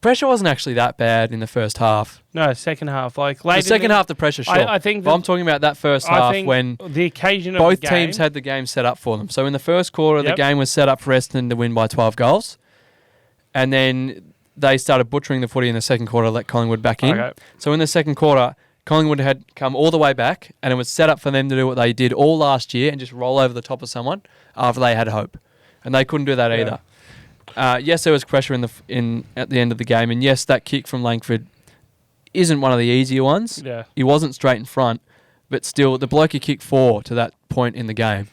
Pressure wasn't actually that bad in the first half. No, second half. The second half, the pressure shot. I think I'm talking about that first half when the occasion of both teams had the game set up for them. So in the first quarter, the game was set up for Essendon to win by 12 goals. And then they started butchering the footy in the second quarter, let Collingwood back in. Okay. So in the second quarter, Collingwood had come all the way back, and it was set up for them to do what they did all last year and just roll over the top of someone after they had hope. And they couldn't do that either. Yes, there was pressure at the end of the game, and yes, that kick from Langford isn't one of the easier ones. Yeah. He wasn't straight in front, but still, the bloke he kicked 4 to that point in the game.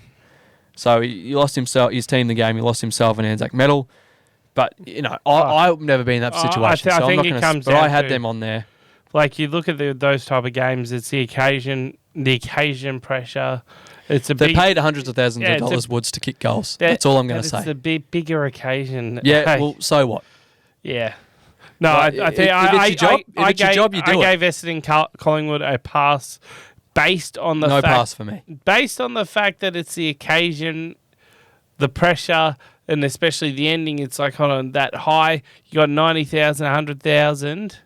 So he lost himself, his team the game, he lost himself an Anzac medal. But, I've never been in that situation, so I'm not going to... But I had them on there. Like, you look at those type of games, it's the occasion pressure. They paid hundreds of thousands of dollars, Woods, to kick goals. That's all I'm going to say. It's a bigger occasion. Yeah, well, so what? Yeah. No, I think if it's your job, you do it. I gave Essendon Collingwood a pass based on the fact... No pass for me. Based on the fact that it's the occasion, the pressure... And especially the ending, it's like on that high. You got 90,000, 100,000.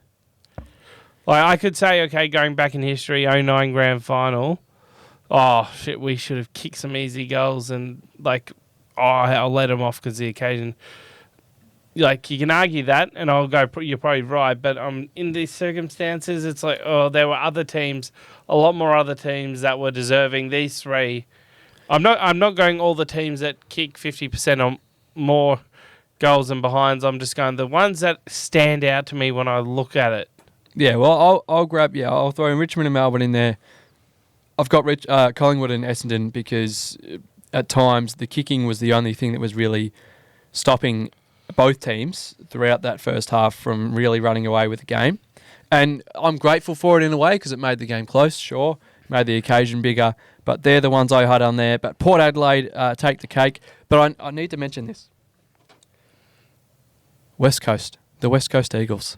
Like I could say, okay, going back in history, 09 grand final. Oh shit, we should have kicked some easy goals and I'll let them off because the occasion. Like you can argue that, and I'll go. You're probably right, but in these circumstances, it's like there were other teams, a lot more other teams that were deserving. These three. I'm not going all the teams that kick 50% or more goals and behinds. I'm just going the ones that stand out to me when I look at it. Yeah, well, I'll grab. Yeah, I'll throw in Richmond and Melbourne in there. I've got Collingwood and Essendon because at times the kicking was the only thing that was really stopping both teams throughout that first half from really running away with the game. And I'm grateful for it in a way because it made the game close, sure, made the occasion bigger, but they're the ones I had on there. But Port Adelaide take the cake. But I need to mention this. West Coast, the West Coast Eagles.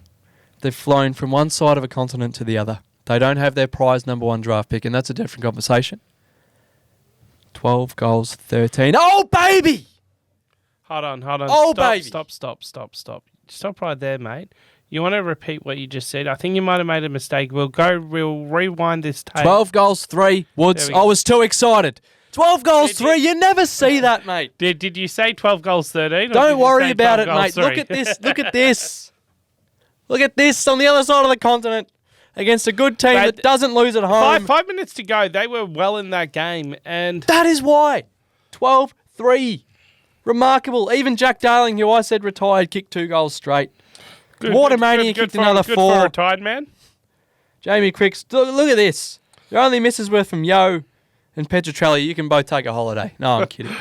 They've flown from one side of a continent to the other. They don't have their prize number 1 draft pick, and that's a different conversation. 12 goals, 13. Oh, baby! Hold on. Oh, baby! Stop. Stop right there, mate. You want to repeat what you just said? I think you might have made a mistake. We'll rewind this tape. 12 goals, 3. Woods, I was too excited. 12 goals, 3. You never see that, mate. Did you say 12 goals, 13? Don't worry about it, mate. Look at this. Look at this. Look at this on the other side of the continent. Against a good team that doesn't lose at home. 5 minutes to go. They were well in that game. And that is why. 12-3. Remarkable. Even Jack Darling, who I said retired, kicked 2 goals straight. Watermania kicked another 4. Good for a retired man. Jamie Cricks. Look at this. Your only misses were from Yo and Petrocelli. You can both take a holiday. No, I'm kidding.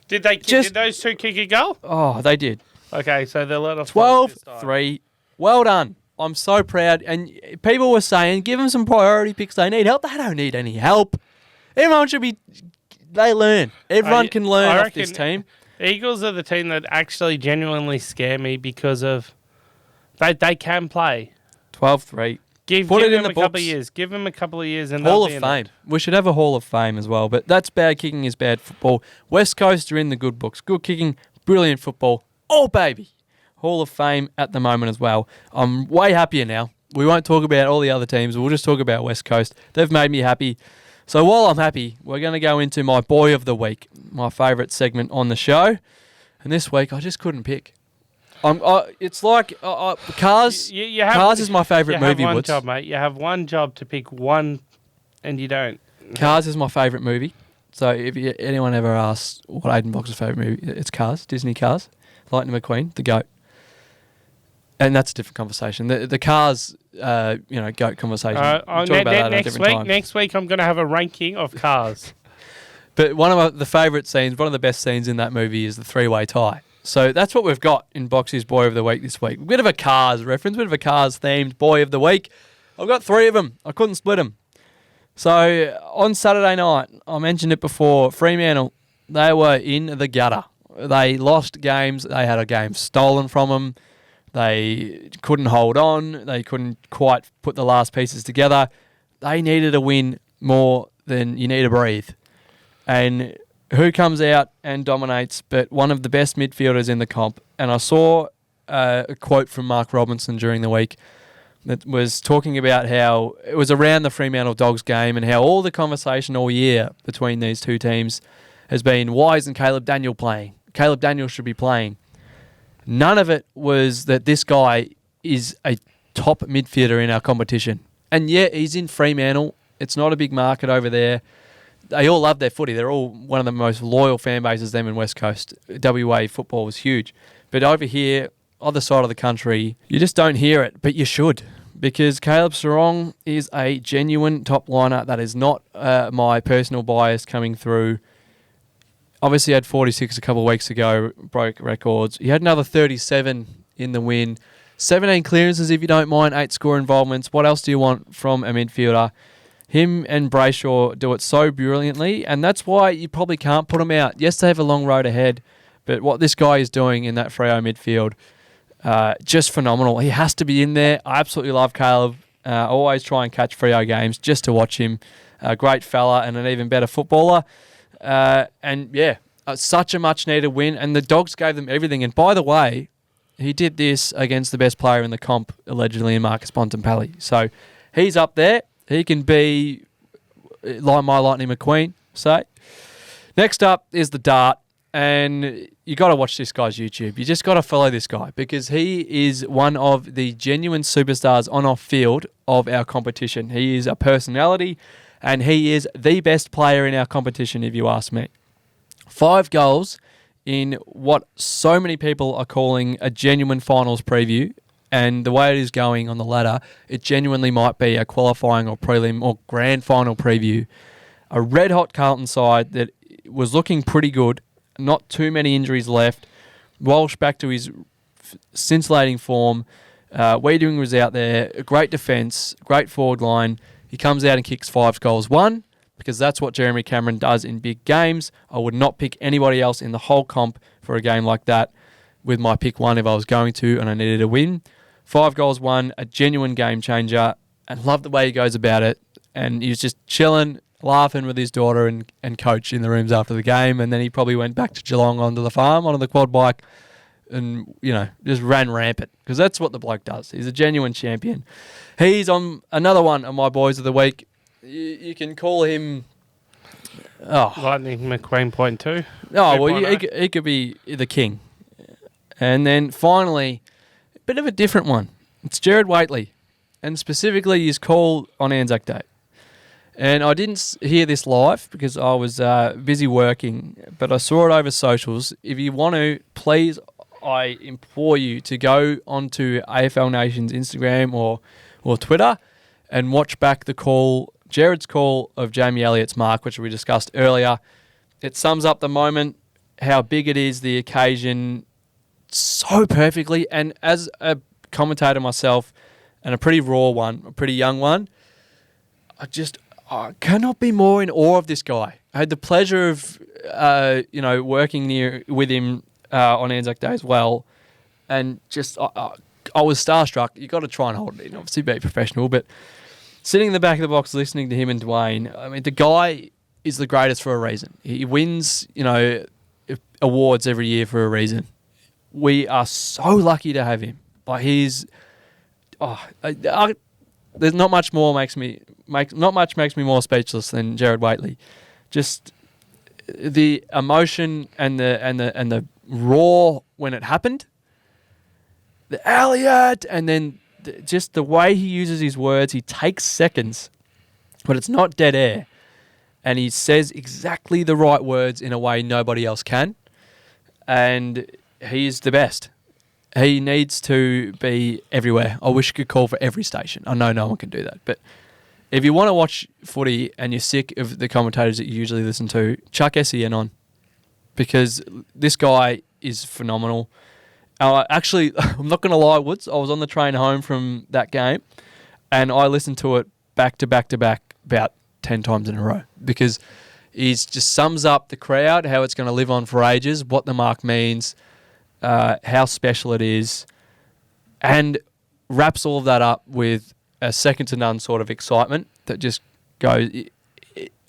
Did those two kick a goal? Oh, they did. Okay, so they're let off 12-3. Well done. I'm so proud. And people were saying, give them some priority picks. They need help. They don't need any help. Everyone should be... They learn. Everyone can learn off this team. Eagles are the team that actually genuinely scare me because of... They can play. 12-3. Give them a couple of years. Give them a couple of years and Hall of Fame. We should have a Hall of Fame as well. But that's bad kicking is bad football. West Coast are in the good books. Good kicking, brilliant football. Oh, baby. Hall of Fame at the moment as well. I'm way happier now. We won't talk about all the other teams. We'll just talk about West Coast. They've made me happy. So while I'm happy, we're going to go into my Boy of the Week, my favourite segment on the show. And this week, I just couldn't pick. It's like Cars. Cars is my favourite movie. You have one job, mate. You have one job to pick one, and you don't. Cars is my favourite movie. So if anyone ever asks what Aidan Box's favourite movie, it's Cars, Disney Cars, Lightning McQueen, the GOAT. And that's a different conversation. The Cars, GOAT conversation. We'll talk about that at a different time. Next week, I'm going to have a ranking of Cars. But one of the favourite scenes, one of the best scenes in that movie is the 3-way tie. So that's what we've got in Boxy's Boy of the Week this week. A bit of a Cars reference, a bit of a Cars-themed Boy of the Week. I've got 3 of them. I couldn't split them. So on Saturday night, I mentioned it before, Fremantle, they were in the gutter. They lost games. They had a game stolen from them. They couldn't hold on. They couldn't quite put the last pieces together. They needed a win more than you need to breathe. And who comes out and dominates but one of the best midfielders in the comp? And I saw a quote from Mark Robinson during the week that was talking about how it was around the Fremantle Dogs game and how all the conversation all year between these two teams has been, why isn't Caleb Daniel playing? Caleb Daniel should be playing. None of it was that this guy is a top midfielder in our competition. And yeah, he's in Fremantle. It's not a big market over there. They all love their footy. They're all one of the most loyal fan bases, them in West Coast. WA football was huge. But over here, other side of the country, you just don't hear it, but you should. Because Caleb Sarong is a genuine top liner. That is not my personal bias coming through. Obviously, he had 46 a couple of weeks ago, broke records. He had another 37 in the win. 17 clearances, if you don't mind, 8 score involvements. What else do you want from a midfielder? Him and Brayshaw do it so brilliantly, and that's why you probably can't put him out. Yes, they have a long road ahead, but what this guy is doing in that Freo midfield, just phenomenal. He has to be in there. I absolutely love Caleb. Always try and catch Freo games just to watch him. A great fella and an even better footballer. Such a much-needed win, and the Dogs gave them everything. And by the way, he did this against the best player in the comp, allegedly, in Marcus Bontempelli. So he's up there. He can be like my Lightning McQueen, say. Next up is the Dart, and you got to watch this guy's YouTube. You just got to follow this guy because he is one of the genuine superstars on off field of our competition. He is a personality, and he is the best player in our competition, if you ask me. 5 goals in what so many people are calling a genuine finals preview, And the way it is going on the ladder, it genuinely might be a qualifying or prelim or grand final preview. A red-hot Carlton side that was looking pretty good, not too many injuries left. Walsh back to his scintillating form. Wiedering was out there. A great defence, great forward line. He comes out and kicks 5 goals. One, because that's what Jeremy Cameron does in big games. I would not pick anybody else in the whole comp for a game like that with my pick 1 if I was going to and I needed a win. 5 goals, 1, a genuine game changer. And love the way he goes about it. And he was just chilling, laughing with his daughter and coach in the rooms after the game. And then he probably went back to Geelong onto the farm, onto the quad bike, and, just ran rampant. Because that's what the bloke does. He's a genuine champion. He's on another one of my boys of the week. You can call him... Lightning McQueen point 2. Oh, well, he could be the king. And then finally, a bit of a different one. It's Jared Waitley. And specifically his call on Anzac Day. And I didn't hear this live because I was busy working, but I saw it over socials. If you want to, please, I implore you to go onto AFL Nation's Instagram or Twitter and watch back the call, Jared's call of Jamie Elliott's mark, which we discussed earlier. It sums up the moment, how big it is, the occasion, so perfectly. And as a commentator myself, and a pretty raw one, a pretty young one, I cannot be more in awe of this guy. I had the pleasure of, working with him on Anzac Day as well, and just I was starstruck. You got to try and hold it in, obviously be professional, but sitting in the back of the box listening to him and Dwayne, I mean, the guy is the greatest for a reason. He wins, awards every year for a reason. We are so lucky to have him. Like there's not much makes me more speechless than Jared Waitley. Just the emotion and the raw when it happened. The Elliot, and then just the way he uses his words. He takes seconds, but it's not dead air, and he says exactly the right words in a way nobody else can, and he's the best. He needs to be everywhere. I wish he could call for every station. I know no one can do that. But if you want to watch footy and you're sick of the commentators that you usually listen to, chuck SEN on. Because this guy is phenomenal. Actually, I'm not going to lie, Woods. I was on the train home from that game and I listened to it back to back to back about 10 times in a row. Because he just sums up the crowd, how it's going to live on for ages, what the mark means, how special it is, and wraps all of that up with a second to none sort of excitement that just goes,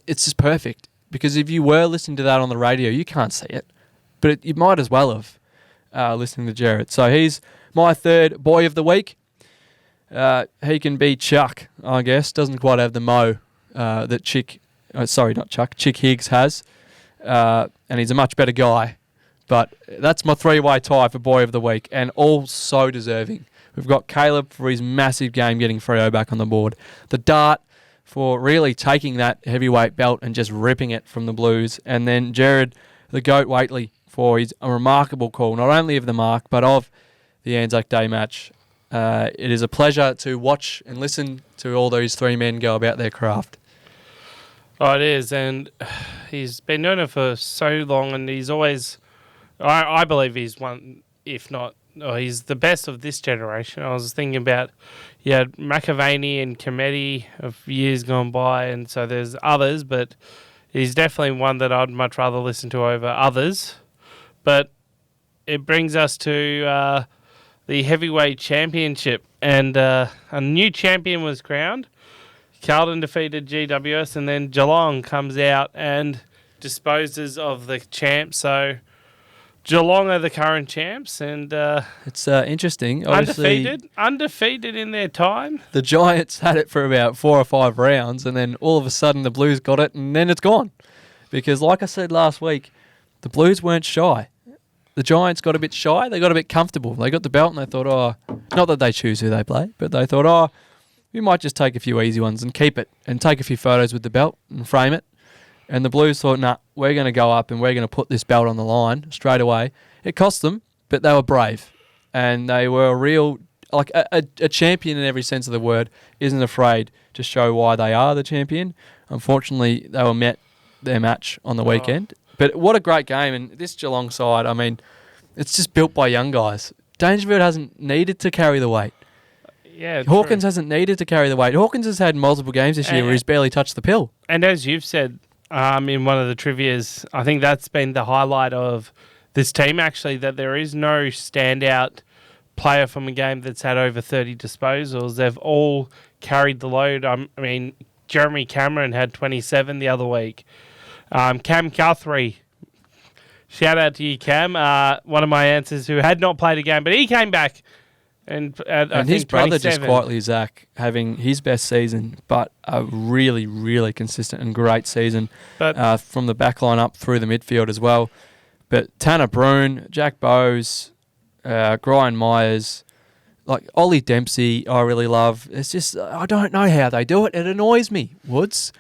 it's just perfect. Because if you were listening to that on the radio, you can't see it, but you might as well have listening to Jared. So he's my third boy of the week. He can be Chuck, I guess. Doesn't quite have the mo that Chick Higgs has, and he's a much better guy. But that's my 3-way tie for Boy of the Week, and all so deserving. We've got Caleb for his massive game getting Freo back on the board. The Dart for really taking that heavyweight belt and just ripping it from the Blues. And then Jared, the GOAT Waitley, for his a remarkable call, not only of the mark, but of the Anzac Day match. It is a pleasure to watch and listen to all those three men go about their craft. Oh, it is, and he's been doing it for so long, and he's always... I believe he's one, if not, he's the best of this generation. I was thinking about, McAvaney and Cometti of years gone by, and so there's others, but he's definitely one that I'd much rather listen to over others. But it brings us to the heavyweight championship, and a new champion was crowned. Carlton defeated GWS, and then Geelong comes out and disposes of the champ, so... Geelong are the current champs, and it's interesting. Obviously, undefeated in their time. The Giants had it for about 4 or 5 rounds, and then all of a sudden the Blues got it, and then it's gone. Because, like I said last week, the Blues weren't shy. The Giants got a bit shy. They got a bit comfortable. They got the belt, and they thought, not that they choose who they play, but they thought, we might just take a few easy ones and keep it, and take a few photos with the belt and frame it. And the Blues thought, we're going to go up and we're going to put this belt on the line straight away. It cost them, but they were brave. And they were a real like a champion in every sense of the word isn't afraid to show why they are the champion. Unfortunately, they were met their match on the weekend. But what a great game. And this Geelong side, I mean, it's just built by young guys. Dangerfield hasn't needed to carry the weight. Yeah, Hawkins true. hasn't needed to carry the weight. Hawkins has had multiple games this year where he's barely touched the pill. And as you've said in one of the trivias, I think that's been the highlight of this team, actually, that there is no standout player from a game that's had over 30 disposals. They've all carried the load. I mean, Jeremy Cameron had 27 the other week. Cam Guthrie, shout out to you, Cam, one of my answers who had not played a game, but he came back. And his brother 27. just quietly, Zach, having his best season, but a really, really consistent and great season from the back line up through the midfield as well. But Tanner Brune, Jack Bowes, Brian Myers, like Ollie Dempsey, I really love. It's just, I don't know how they do it. It annoys me, Woods.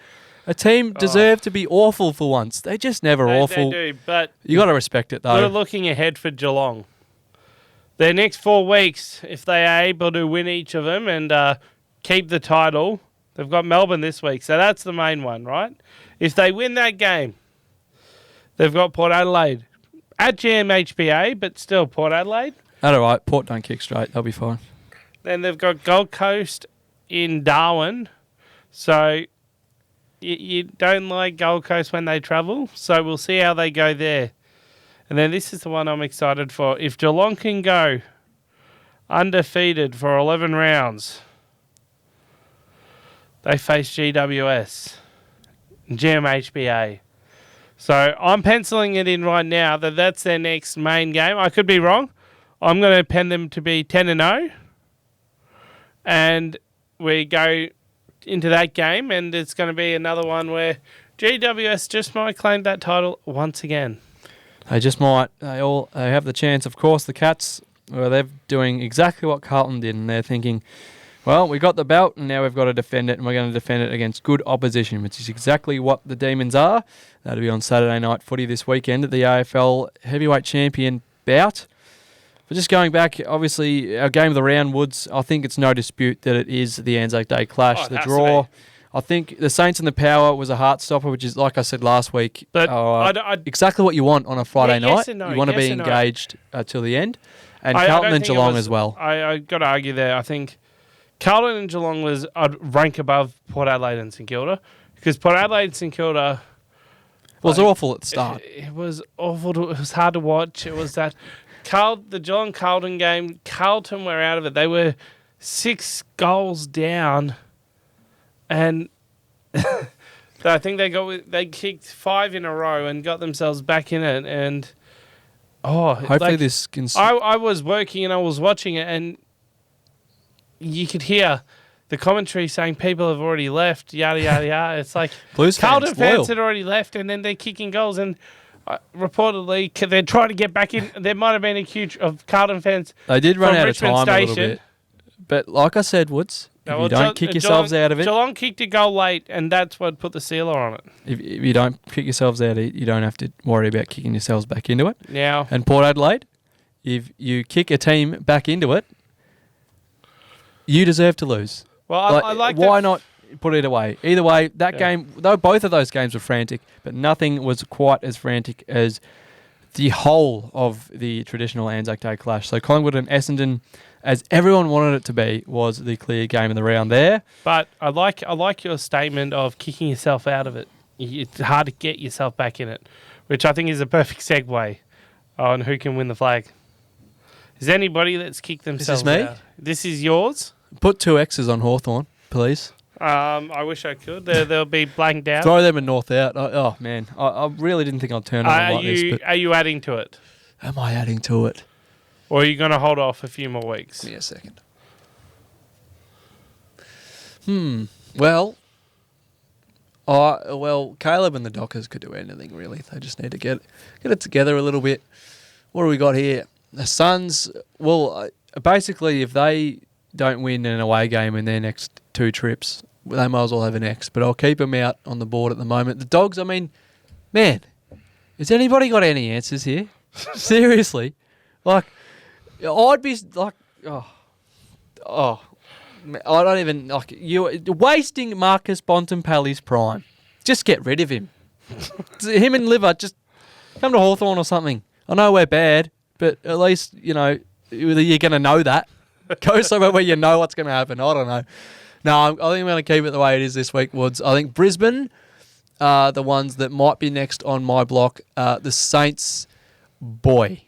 A team deserve to be awful for once. They're just never awful. They do, but you got to respect it, though. We're looking ahead for Geelong. Their next 4 weeks, if they are able to win each of them and keep the title, they've got Melbourne this week. So that's the main one, right? If they win that game, they've got Port Adelaide at GMHBA, but still Port Adelaide. That's all right. Port don't kick straight. They'll be fine. Then they've got Gold Coast in Darwin. So you don't like Gold Coast when they travel. So we'll see how they go there. And then this is the one I'm excited for. If Geelong can go undefeated for 11 rounds, they face GWS and GMHBA. So I'm penciling it in right now that that's their next main game. I could be wrong. I'm going to pen them to be 10-0. And we go into that game, and it's going to be another one where GWS just might claim that title once again. They just might. They have the chance. Of course, the Cats, well, they're doing exactly what Carlton did, and they're thinking, well, we got the belt, and now we've got to defend it, and we're going to defend it against good opposition, which is exactly what the Demons are. That'll be on Saturday night footy this weekend at the AFL Heavyweight Champion bout. But just going back, obviously, our game of the round, Woods, I think it's no dispute that it is the Anzac Day clash, the draw. I think the Saints and the Power was a heart stopper, which is, like I said last week, but exactly what you want on a Friday night. Yes and no, you want to be engaged till the end. And Carlton and Geelong as well. I got to argue there. I think Carlton and Geelong I'd rank above Port Adelaide and St Kilda, because Port Adelaide and St Kilda was awful at the start. It was awful. It was hard to watch. It was that the Geelong-Carlton game. Carlton were out of it. They were 6 goals down. And I think they kicked 5 in a row and got themselves back in it. And hopefully this can. I was working and I was watching it, and you could hear the commentary saying people have already left. Yada yada yada. It's like Blues Carlton fans had already left, and then they're kicking goals. And reportedly they're trying to get back in. There might have been a queue of Carlton fans. They did run out Richmond of time Station. a little bit, but like I said, Woods. If you don't kick yourselves out of it... Geelong kicked a goal late, and that's what put the sealer on it. If you don't kick yourselves out of it, you don't have to worry about kicking yourselves back into it. Now, and Port Adelaide, if you kick a team back into it, you deserve to lose. Well, I like why not put it away? Either way, that game, though both of those games were frantic, but nothing was quite as frantic as the whole of the traditional Anzac Day clash. So Collingwood and Essendon, as everyone wanted it to be, was the clear game of the round there. But I like your statement of kicking yourself out of it. It's hard to get yourself back in it, which I think is a perfect segue on who can win the flag. Is there anybody that's kicked themselves out? This is me? This is yours? Put 2 X's on Hawthorn, please. I wish I could. They'll be blanked out. Throw them in North out. Oh man, I really didn't think I'd turn on them like this. But are you adding to it? Am I adding to it? Or are you going to hold off a few more weeks? Give me a second. Well, Caleb and the Dockers could do anything really. They just need to get it together a little bit. What do we got here? The Suns. Well, basically, if they don't win an away game in their next 2 trips, they might as well have an X. But I'll keep them out on the board at the moment. The Dogs. I mean, man, has anybody got any answers here? Seriously, like. I'd be like, I don't even like you're wasting Marcus Bontempelli's prime. Just get rid of him. Him and Liver, just come to Hawthorn or something. I know we're bad, but at least you're going to know that. Go somewhere where you know what's going to happen. I don't know. No, I think I'm going to keep it the way it is this week, Woods. I think Brisbane are the ones that might be next on my block. The Saints, boy.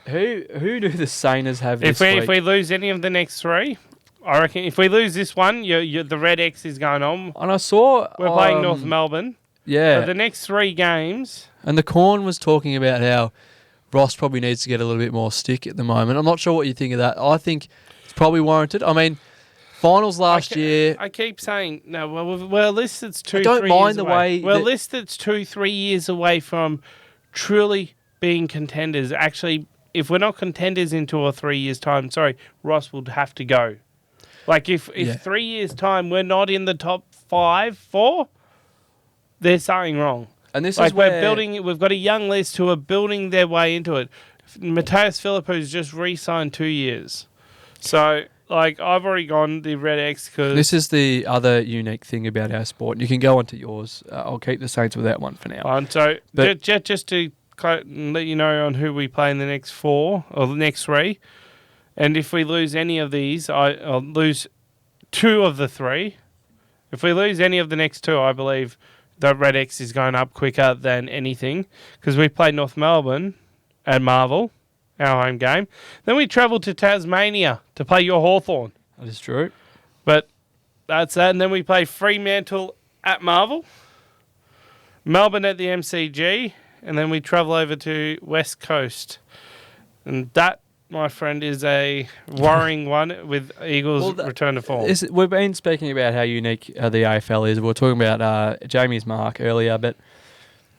Who do the Saints have this week? If we lose any of the next three, I reckon if we lose this one, the Red X is going on. And I saw... We're playing North Melbourne. Yeah. For the next 3 games... And the Corn was talking about how Ross probably needs to get a little bit more stick at the moment. I'm not sure what you think of that. I think it's probably warranted. I mean, finals last year... I keep saying... No, we're at least it's 2-3 years away. I don't mind the way... We're at least it's 2-3 years away from truly being contenders. Actually, if we're not contenders in 2 or 3 years' time, Ross would have to go. Like, if 3 years' time we're not in the top 4, there's something wrong. And this is where we're building. We've got a young list who are building their way into it. Mateus Philippou's just re-signed 2 years, so I've already gone the Red X because this is the other unique thing about our sport. You can go on to yours. I'll keep the Saints with that one for now. Just to let you know on who we play in the next 4 or the next 3, and if we lose any of these, I'll lose 2 of the 3. If we lose any of the next 2, I believe the Red X is going up quicker than anything because we played North Melbourne at Marvel, our home game. Then we travelled to Tasmania to play your Hawthorn. That is true. But that's that. And then we played Fremantle at Marvel, Melbourne at the MCG, and then we travel over to West Coast. And that, my friend, is a worrying one with Eagles' return to form. We've been speaking about how unique the AFL is. We were talking about Jamie's mark earlier, but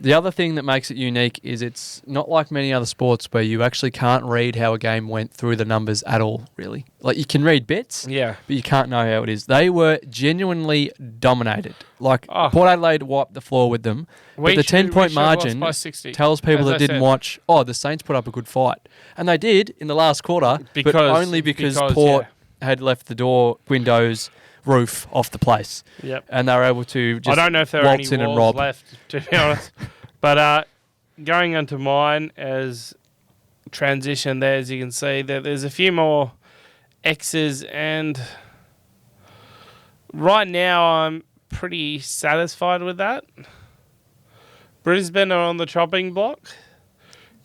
the other thing that makes it unique is it's not like many other sports where you actually can't read how a game went through the numbers at all, really. Like, you can read bits, but you can't know how it is. They were genuinely dominated. Like, Port Adelaide wiped the floor with them, but the 10-point margin tells people that didn't watch, the Saints put up a good fight. And they did in the last quarter, but only because Port had left the door, windows, roof off the place. Yep. And they were able to just I don't know if there are any in and walls rob. left, to be honest. But going on to mine as transition there, as you can see, there's a few more X's, and right now I'm pretty satisfied with that. Brisbane are on the chopping block.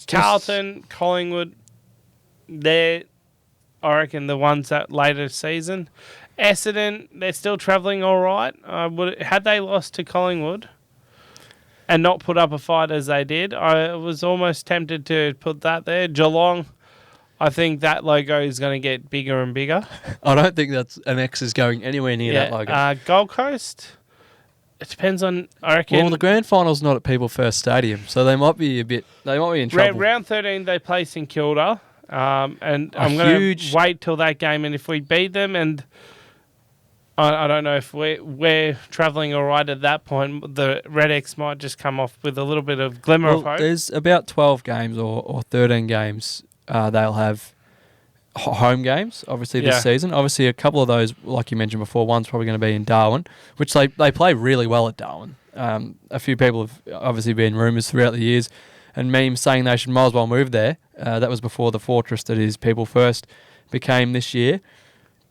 Carlton, Collingwood, they're, I reckon, the ones that later season. Essendon, they're still travelling all right. Had they lost to Collingwood and not put up a fight as they did, I was almost tempted to put that there. Geelong, I think that logo is going to get bigger and bigger. I don't think that's an X is going anywhere near that logo. Gold Coast, it depends on, I reckon. Well, the grand final's not at People First Stadium, so they might be in trouble. Round 13, they play St Kilda, and I'm going to wait till that game, and if we beat them, and I don't know if we're travelling all right at that point, the Red X might just come off with a little bit of glimmer of hope. There's about 12 games or 13 games they'll have home games, obviously, this season. Obviously, a couple of those, like you mentioned before, one's probably going to be in Darwin, which they play really well at Darwin. A few people have obviously been rumours throughout the years and memes saying they should might as well move there. That was before the fortress that is People First became this year.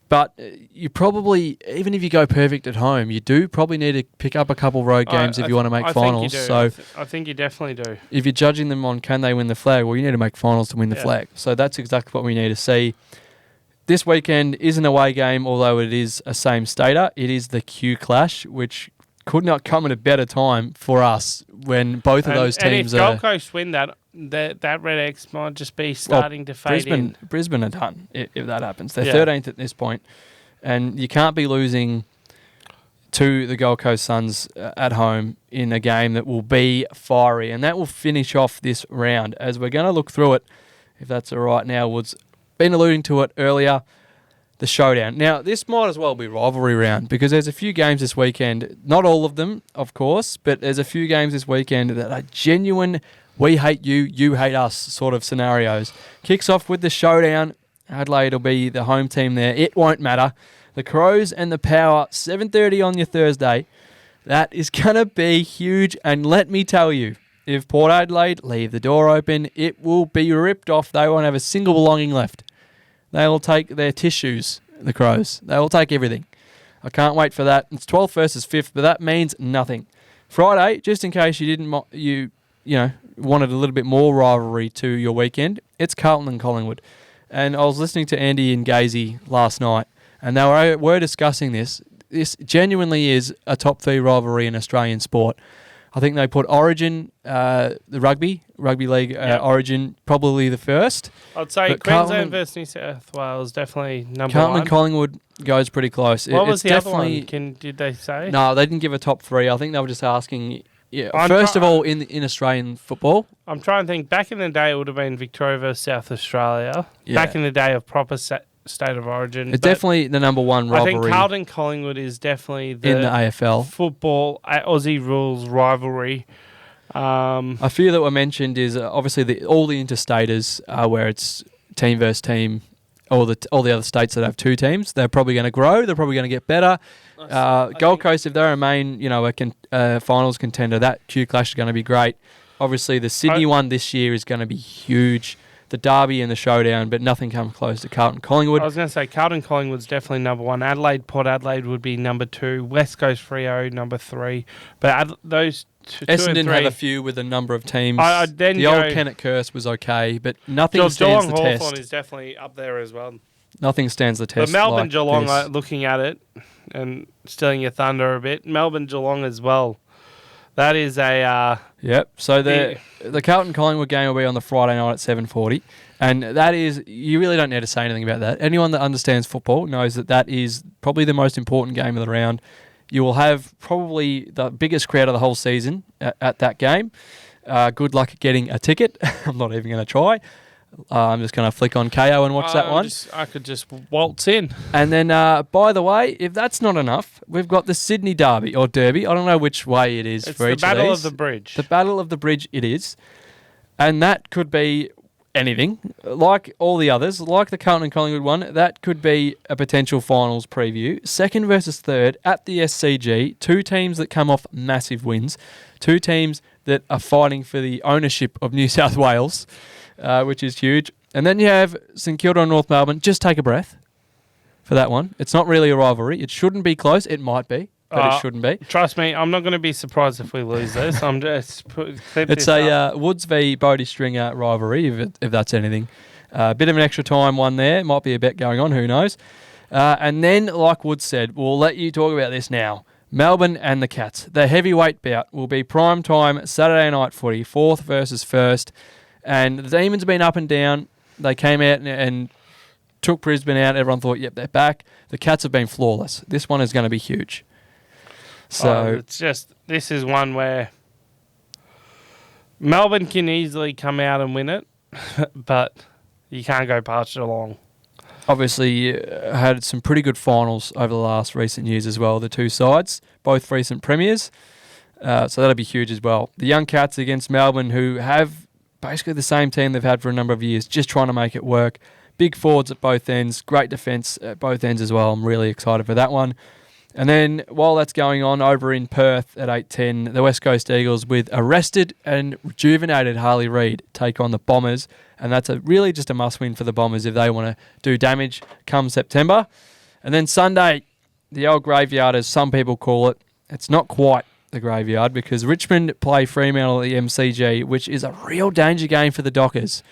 But you probably, even if you go perfect at home, you do probably need to pick up a couple road games if you want to make finals. So I think you definitely do. If you're judging them on can they win the flag, well, you need to make finals to win the flag. So that's exactly what we need to see. This weekend is an away game, although it is a same stater. It is the Q Clash, which could not come at a better time for us when both of those teams are... And if Gold Coast win that Red X might just be starting to fade in. Brisbane are done if that happens. They're 13th at this point, and you can't be losing to the Gold Coast Suns at home in a game that will be fiery, and that will finish off this round. As we're going to look through it, if that's all right now, Woods, been alluding to it earlier, the showdown. Now, this might as well be rivalry round because there's a few games this weekend, not all of them, of course, but there's a few games this weekend that are genuine we hate you, you hate us sort of scenarios. Kicks off with the showdown Adelaide will be the home team there. It won't matter. The Crows and the Power, 7:30 on your Thursday. That is going to be huge. And let me tell you, if Port Adelaide leave the door open, it will be ripped off. They won't have a single belonging left. They will take their tissues, the Crows. They will take everything. I can't wait for that. It's 12th versus 5th, but that means nothing. Friday, just in case you didn't, you wanted a little bit more rivalry to your weekend, it's Carlton and Collingwood. And I was listening to Andy and Gazy last night, and they were discussing this. This genuinely is a top 3 rivalry in Australian sport. I think they put Origin, the rugby league Origin, probably the first. I'd say but Queensland versus New South Wales definitely number Carlton 1. And Collingwood goes pretty close. What was the other one? Did they say? No, they didn't give a top 3. I think they were just asking. Yeah, first of all, in Australian football, I'm trying to think. Back in the day, it would have been Victoria versus South Australia. Yeah. Back in the day of proper state of origin. It's definitely the number 1 rivalry. I think Carlton Collingwood is definitely in the AFL football Aussie rules rivalry. A few that were mentioned is obviously all the interstaters where it's team versus team. All the other states that have 2 teams, they're probably going to grow. They're probably going to get better. Gold Coast, if they remain, a finals contender, that Q Clash is going to be great. Obviously, the Sydney one this year is going to be huge. The Derby and the Showdown, but nothing comes close to Carlton Collingwood. I was going to say Carlton Collingwood's definitely number 1. Port Adelaide would be number 2. West Coast Freo number 3. But those Essendon had a few with a number of teams. The old Kennett curse was okay, but nothing stands the test. Hawthorn is definitely up there as well. Nothing stands the test. But Melbourne like Geelong, this. looking at it and stealing your thunder a bit, Melbourne Geelong as well. That is a... Yep. So the Carlton Collingwood game will be on the Friday night at 7:40. And that is... You really don't need to say anything about that. Anyone that understands football knows that is probably the most important game of the round. You will have probably the biggest crowd of the whole season at that game. Good luck getting a ticket. I'm not even going to try. I'm just going to flick on KO and watch that one. I could just waltz in. And then, by the way, if that's not enough, we've got the Sydney Derby, or Derby. I don't know which way it is for each of these. It's the Battle of the Bridge. The Battle of the Bridge it is. And that could be anything. Like all the others, like the Carlton and Collingwood one, that could be a potential finals preview. Second versus third at the SCG. 2 teams that come off massive wins. 2 teams that are fighting for the ownership of New South Wales. Which is huge. And then you have St Kilda and North Melbourne. Just take a breath for that one. It's not really a rivalry. It shouldn't be close. It might be, but it shouldn't be. Trust me, I'm not going to be surprised if we lose this. I'm just It's a Woods v Bodie Stringer rivalry, if that's anything. Bit of an extra time one there. Might be a bet going on. Who knows? And then, like Woods said, we'll let you talk about this now. Melbourne and the Cats. The heavyweight bout will be prime time Saturday night footy, 4th versus 1st. And the Demons have been up and down. They came out and took Brisbane out. Everyone thought, yep, they're back. The Cats have been flawless. This one is going to be huge. So this is one where Melbourne can easily come out and win it, but you can't go past Geelong. Obviously, had some pretty good finals over the last recent years as well, the 2 sides, both recent premiers. So that'll be huge as well. The Young Cats against Melbourne, who have basically the same team they've had for a number of years, just trying to make it work. Big forwards at both ends, great defence at both ends as well. I'm really excited for that one. And then while that's going on, over in Perth at 8:10, the West Coast Eagles with arrested and rejuvenated Harley Reid take on the Bombers. And that's really just a must-win for the Bombers if they want to do damage come September. And then Sunday, the old graveyard, as some people call it. It's not quite the graveyard because Richmond play Fremantle at the MCG, which is a real danger game for the Dockers.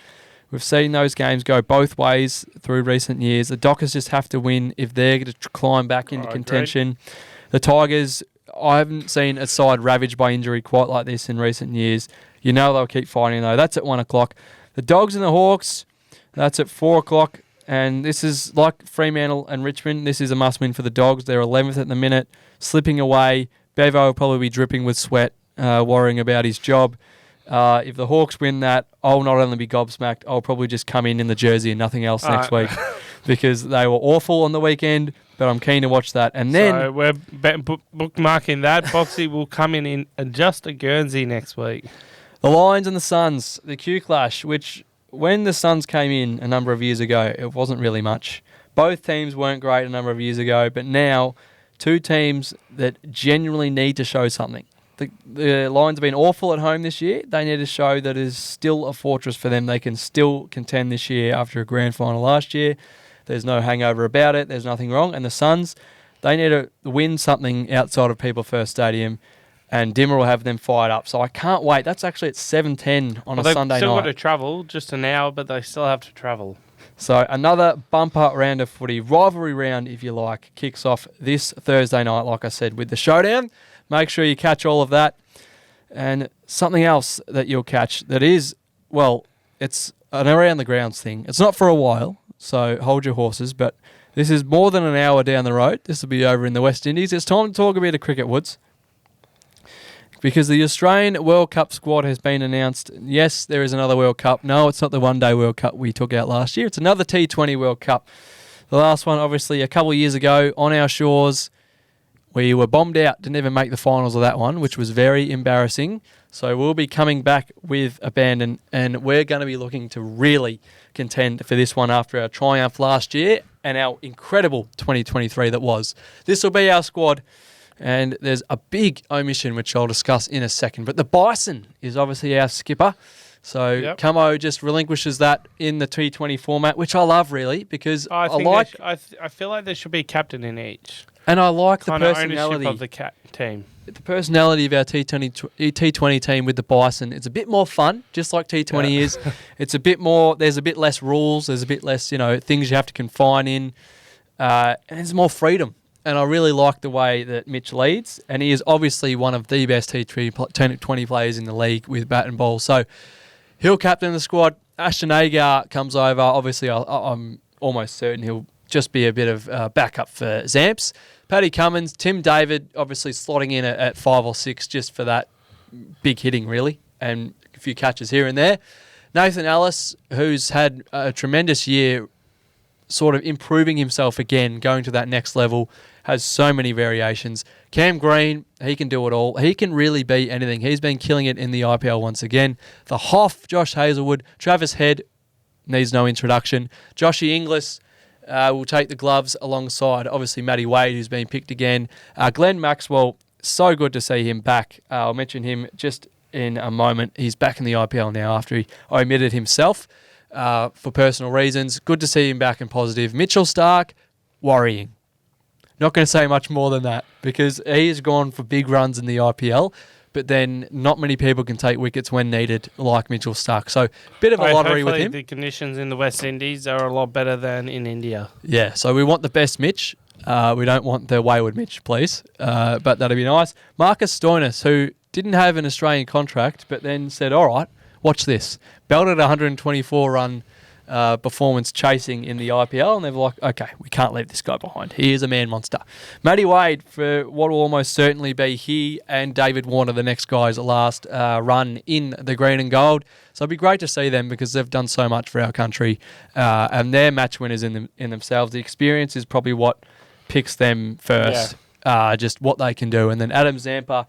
We've seen those games go both ways through recent years. The Dockers just have to win if they're going to climb back into contention. Great. The Tigers, I haven't seen a side ravaged by injury quite like this in recent years. You know they'll keep fighting though. That's at 1 o'clock. The Dogs and the Hawks, that's at 4 o'clock. And this is like Fremantle and Richmond. This is a must-win for the Dogs. They're 11th at the minute, slipping away. Bevo will probably be dripping with sweat, worrying about his job. If the Hawks win that, I'll not only be gobsmacked, I'll probably just come in the jersey and nothing else next week because they were awful on the weekend, but I'm keen to watch that. And then so we're bookmarking that. Boxy will come in just a Guernsey next week. The Lions and the Suns, the Q Clash, which when the Suns came in a number of years ago, it wasn't really much. Both teams weren't great a number of years ago, but now two teams that genuinely need to show something. The Lions have been awful at home this year. They need to show that it is still a fortress for them. They can still contend this year after a grand final last year. There's no hangover about it. There's nothing wrong. And the Suns, they need to win something outside of People First Stadium, and Dimmer will have them fired up. So I can't wait. That's actually at 7:10 on a Sunday night. They've still got to travel, just an hour, but they still have to travel. So another bumper round of footy, rivalry round if you like, kicks off this Thursday night, like I said, with the showdown. Make sure you catch all of that. And something else that you'll catch that is, well, it's an around the grounds thing. It's not for a while, so hold your horses, but this is more than an hour down the road. This will be over in the West Indies. It's time to talk a bit of cricket, Woods, because the Australian World Cup squad has been announced. Yes, there is another World Cup. No, it's not the one-day World Cup we took out last year. It's another T20 World Cup. The last one, obviously, a couple of years ago on our shores. We were bombed out, didn't even make the finals of that one, which was very embarrassing. So we'll be coming back with abandon, and we're going to be looking to really contend for this one after our triumph last year and our incredible 2023 that was. This will be our squad, and there's a big omission, which I'll discuss in a second. But the Bison is obviously our skipper. So Camo just relinquishes that in the T20 format, which I love, really, because I feel like there should be a captain in each. And I like the kind personality of the team. The personality of our T20 team with the Bison. It's a bit more fun, just like T20 is. It's a bit more. There's a bit less rules. There's a bit less, things you have to confine in, and there's more freedom. And I really like the way that Mitch leads, and he is obviously one of the best T20 players in the league with bat and ball. So he'll captain the squad. Ashton Agar comes over. Obviously, I'm almost certain he'll just be a bit of backup for Zamps. Paddy Cummins, Tim David, obviously slotting in at 5 or 6 just for that big hitting, really, and a few catches here and there. Nathan Ellis, who's had a tremendous year, sort of improving himself again, going to that next level, has so many variations. Cam Green, he can do it all. He can really be anything. He's been killing it in the IPL once again. The Hoff, Josh Hazlewood, Travis Head, needs no introduction. Joshy Inglis will take the gloves alongside, obviously, Matty Wade, who's been picked again. Glenn Maxwell, so good to see him back. I'll mention him just in a moment. He's back in the IPL now after he omitted himself for personal reasons. Good to see him back and positive. Mitchell Starc, worrying. Not going to say much more than that because he has gone for big runs in the IPL, but then not many people can take wickets when needed like Mitchell Starc. So bit of a lottery with him. The conditions in the West Indies are a lot better than in India. Yeah, so we want the best Mitch. We don't want the wayward Mitch, please. But that'd be nice. Marcus Stoinis, who didn't have an Australian contract, but then said, all right, watch this. Belted a 124-run performance chasing in the IPL, and they were like, okay, we can't leave this guy behind. He is a man monster. Matty Wade, for what will almost certainly be he and David Warner, the next guy's last run in the green and gold. So it'd be great to see them because they've done so much for our country, and they're match winners in themselves. The experience is probably what picks them first, just what they can do. And then Adam Zampa,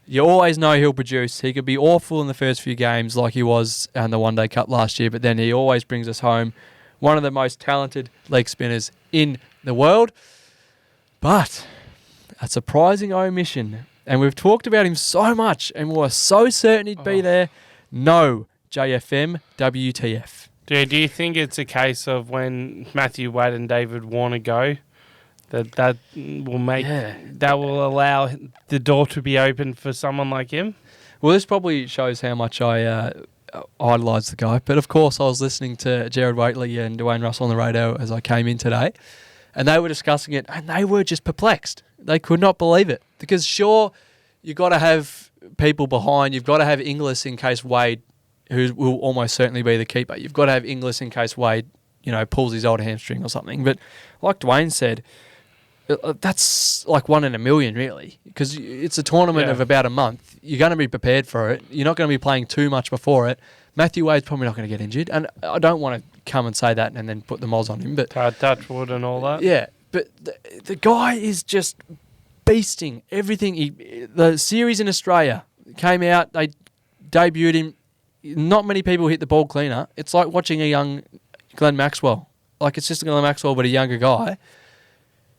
you always know he'll produce. He could be awful in the first few games like he was in the One Day Cup last year, but then he always brings us home. One of the most talented leg spinners in the world. But a surprising omission. And we've talked about him so much and we were so certain he'd be there. No, JFM, WTF. Do you think it's a case of when Matthew Wade and David Warner go, that will make that will allow the door to be open for someone like him? Well, this probably shows how much I idolise the guy. But of course, I was listening to Jared Waitley and Dwayne Russell on the radio as I came in today, and they were discussing it, and they were just perplexed. They could not believe it because sure, you've got to have people behind. You've got to have Inglis in case Wade, who will almost certainly be the keeper. You've got to have Inglis in case Wade, pulls his old hamstring or something. But like Dwayne said, that's like 1 in a million, really, because it's a tournament of about a month. You're going to be prepared for it. You're not going to be playing too much before it. Matthew Wade's probably not going to get injured, and I don't want to come and say that and then put the moz on him. But touch wood and all that. Yeah, but the guy is just beasting everything. The series in Australia came out. They debuted him. not many people hit the ball cleaner. It's like watching a young Glenn Maxwell. Like, it's just Glenn Maxwell, but a younger guy.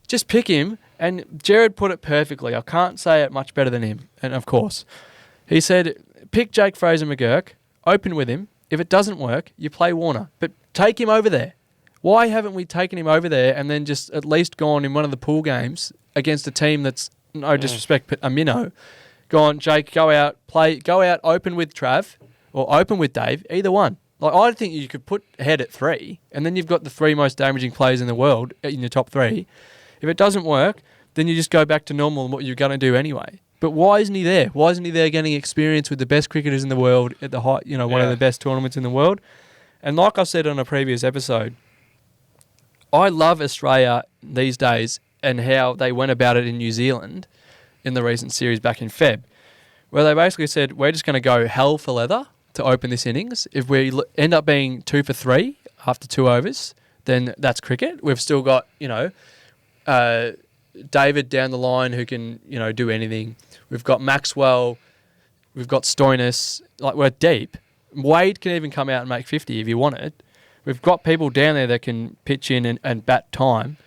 Just pick him, and Jared put it perfectly. I can't say it much better than him. And, of course, he said, pick Jake Fraser-McGurk, open with him. If it doesn't work, you play Warner. But take him over there. Why haven't we taken him over there and then just at least gone in one of the pool games against a team that's, no disrespect, but a minnow, gone, Jake, go out, open with Trav or open with Dave, either one. Like, I think you could put Head at 3, and then you've got the 3 most damaging players in the world in your top 3. If it doesn't work, then you just go back to normal and what you're going to do anyway. But why isn't he there? Why isn't he there getting experience with the best cricketers in the world at the height, one of the best tournaments in the world? And like I said on a previous episode, I love Australia these days and how they went about it in New Zealand in the recent series back in Feb, where they basically said, we're just going to go hell for leather to open this innings. If we end up being 2 for 3 after 2 overs, then that's cricket. We've still got, David down the line who can, do anything. We've got Maxwell. We've got Stoinis. Like, we're deep. Wade can even come out and make 50 if you want it. We've got people down there that can pitch in and bat time.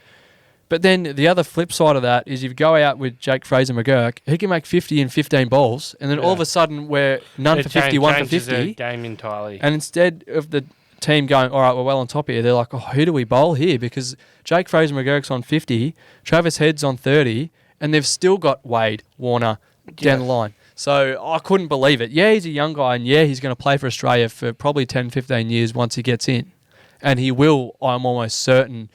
But then the other flip side of that is if you go out with Jake Fraser-McGurk, he can make 50 in 15 balls, and then all of a sudden we're none for 50, 1 for 50. Game entirely. And instead of the team going, all right, we're well on top here, they're like, oh, who do we bowl here? Because Jake Fraser-McGurk's on 50, Travis Head's on 30, and they've still got Wade, Warner down the line. So I couldn't believe it. Yeah, he's a young guy, and yeah, he's going to play for Australia for probably 10, 15 years once he gets in. And he will, I'm almost certain,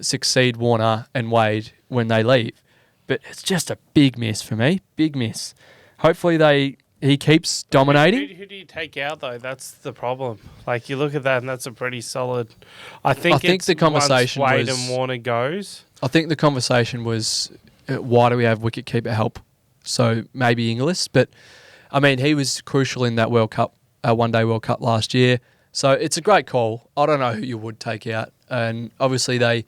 succeed Warner and Wade when they leave. But it's just a big miss for me. Big miss. Hopefully he keeps dominating. Who do you take out, though? That's the problem. Like, you look at that, and that's a pretty solid... I think the conversation once Wade and Warner goes... I think the conversation was, why do we have wicketkeeper help? So maybe Inglis. But, I mean, he was crucial in that World Cup, one-day World Cup last year. So it's a great call. I don't know who you would take out. And obviously they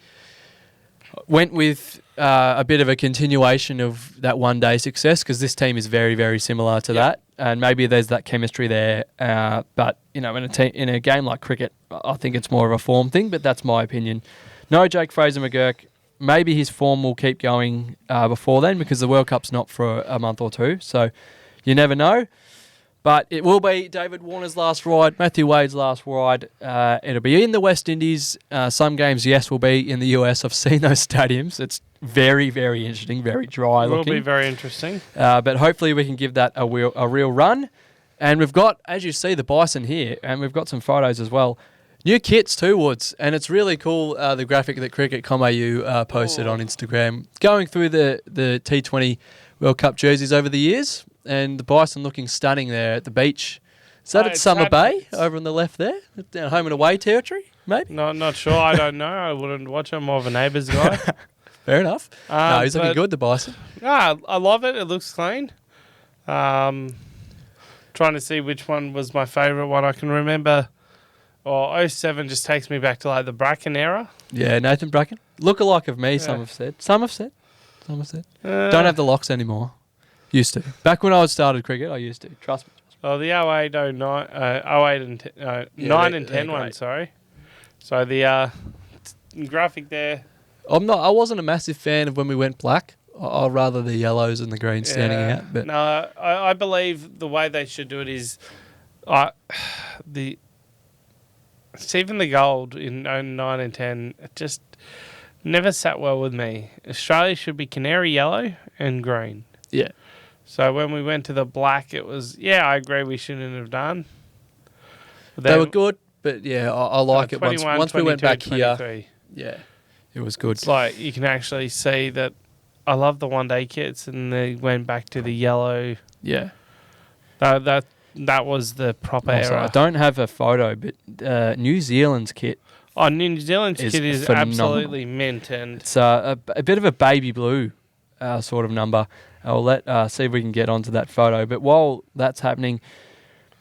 went with a bit of a continuation of that one-day success because this team is very, very similar to that. And maybe there's that chemistry there. But, in a game like cricket, I think it's more of a form thing, but that's my opinion. No Jake Fraser-McGurk. Maybe his form will keep going before then because the World Cup's not for a month or two. So you never know. But it will be David Warner's last ride, Matthew Wade's last ride. It'll be in the West Indies. Some games, yes, will be in the US. I've seen those stadiums. It's very, very interesting, very dry looking. It will be very interesting. But hopefully we can give that a real run. And we've got, as you see, the Bison here, and we've got some photos as well. New kits too, Woods, and it's really cool, the graphic that Cricket.com.au posted on Instagram, going through the T20 World Cup jerseys over the years. And the Bison looking stunning there at the beach. Is that at Summer Bay over on the left there? Down home and away territory, maybe? No, not sure. I don't know. I wouldn't watch. I'm more of a Neighbours guy. Fair enough. No, he's looking good, the Bison. I love it. It looks clean. Trying to see which one was my favourite one. I can remember, 07 just takes me back to like the Bracken era. Yeah, Nathan Bracken. Look-alike of me, some have said. Some have said. Don't have the locks anymore. Used to. Back when I started cricket, I used to. Trust me. Oh, the 08, 09, 08 and 9 and 10 one, sorry. So the graphic there. I wasn't a massive fan of when we went black. I'd rather the yellows and the greens standing out. But no, I believe the way they should do it is even the gold in 09 and 10, it just never sat well with me. Australia should be canary yellow and green. Yeah. So when we went to the black, it was, I agree we shouldn't have done. They were good, but I like it once we went back 23. Here. Yeah, it was good. It's like you can actually see that I love the one-day kits and they went back to the yellow. Yeah. That was the proper era. I don't have a photo, but New Zealand's kit. Oh, New Zealand's kit is absolutely mint. And it's a bit of a baby blue sort of number. I'll see if we can get onto that photo. But while that's happening,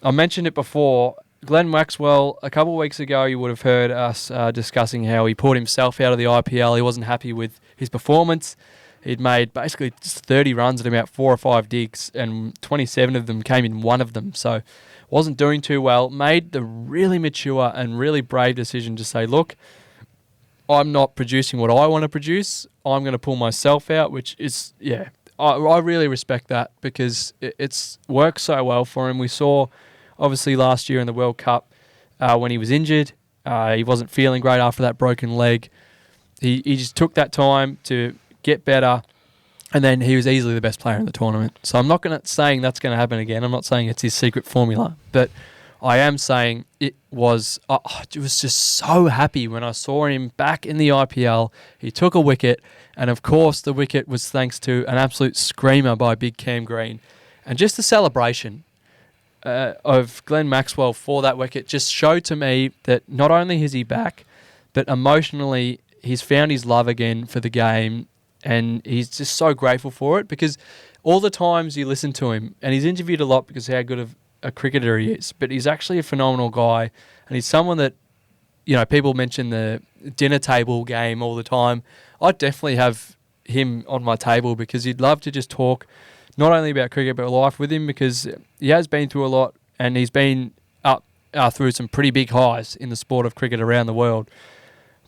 I mentioned it before, Glenn Maxwell, a couple of weeks ago, you would have heard us discussing how he pulled himself out of the IPL. He wasn't happy with his performance. He'd made basically just 30 runs at about 4 or 5 digs, and 27 of them came in one of them. So wasn't doing too well, made the really mature and really brave decision to say, look, I'm not producing what I want to produce. I'm going to pull myself out, which is, I really respect that because it's worked so well for him. We saw, obviously, last year in the World Cup when he was injured. He wasn't feeling great after that broken leg. He just took that time to get better, and then he was easily the best player in the tournament. So I'm not saying that's going to happen again. I'm not saying it's his secret formula, but I am saying it was. I was just so happy when I saw him back in the IPL. He took a wicket, and of course the wicket was thanks to an absolute screamer by Big Cam Green, and just the celebration of Glenn Maxwell for that wicket just showed to me that not only is he back, but emotionally he's found his love again for the game, and he's just so grateful for it because all the times you listen to him, and he's interviewed a lot because of how good of a cricketer he is, but he's actually a phenomenal guy, and he's someone that, people mention the dinner table game all the time. I'd definitely have him on my table because he'd love to just talk not only about cricket but life with him because he has been through a lot and he's been up through some pretty big highs in the sport of cricket around the world.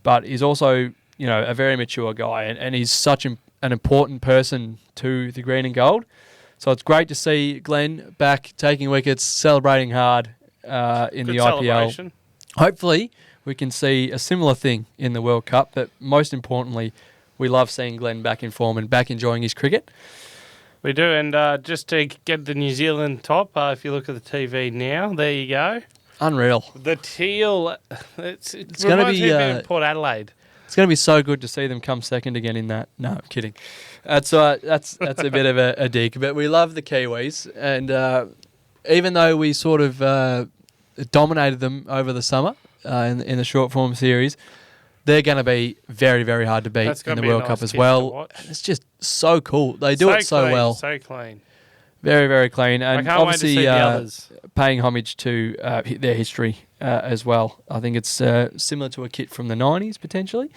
But he's also, a very mature guy and he's such an important person to the green and gold. So it's great to see Glenn back taking wickets, celebrating hard in the IPL. Hopefully we can see a similar thing in the World Cup, but most importantly, we love seeing Glenn back in form and back enjoying his cricket. We do, and just to get the New Zealand top, if you look at the TV now, there you go. Unreal. The teal, it's going to be of Port Adelaide. It's going to be so good to see them come second again in that. No, I'm kidding. That's a bit of a dig, but we love the Kiwis, and even though we sort of dominated them over the summer in the short form series, they're going to be very, very hard to beat in the World Cup as well. And it's just so cool. They do it so well. So clean. Very, very clean. And I can't wait to see the others. Paying homage to their history as well. I think it's similar to a kit from the 90s, potentially.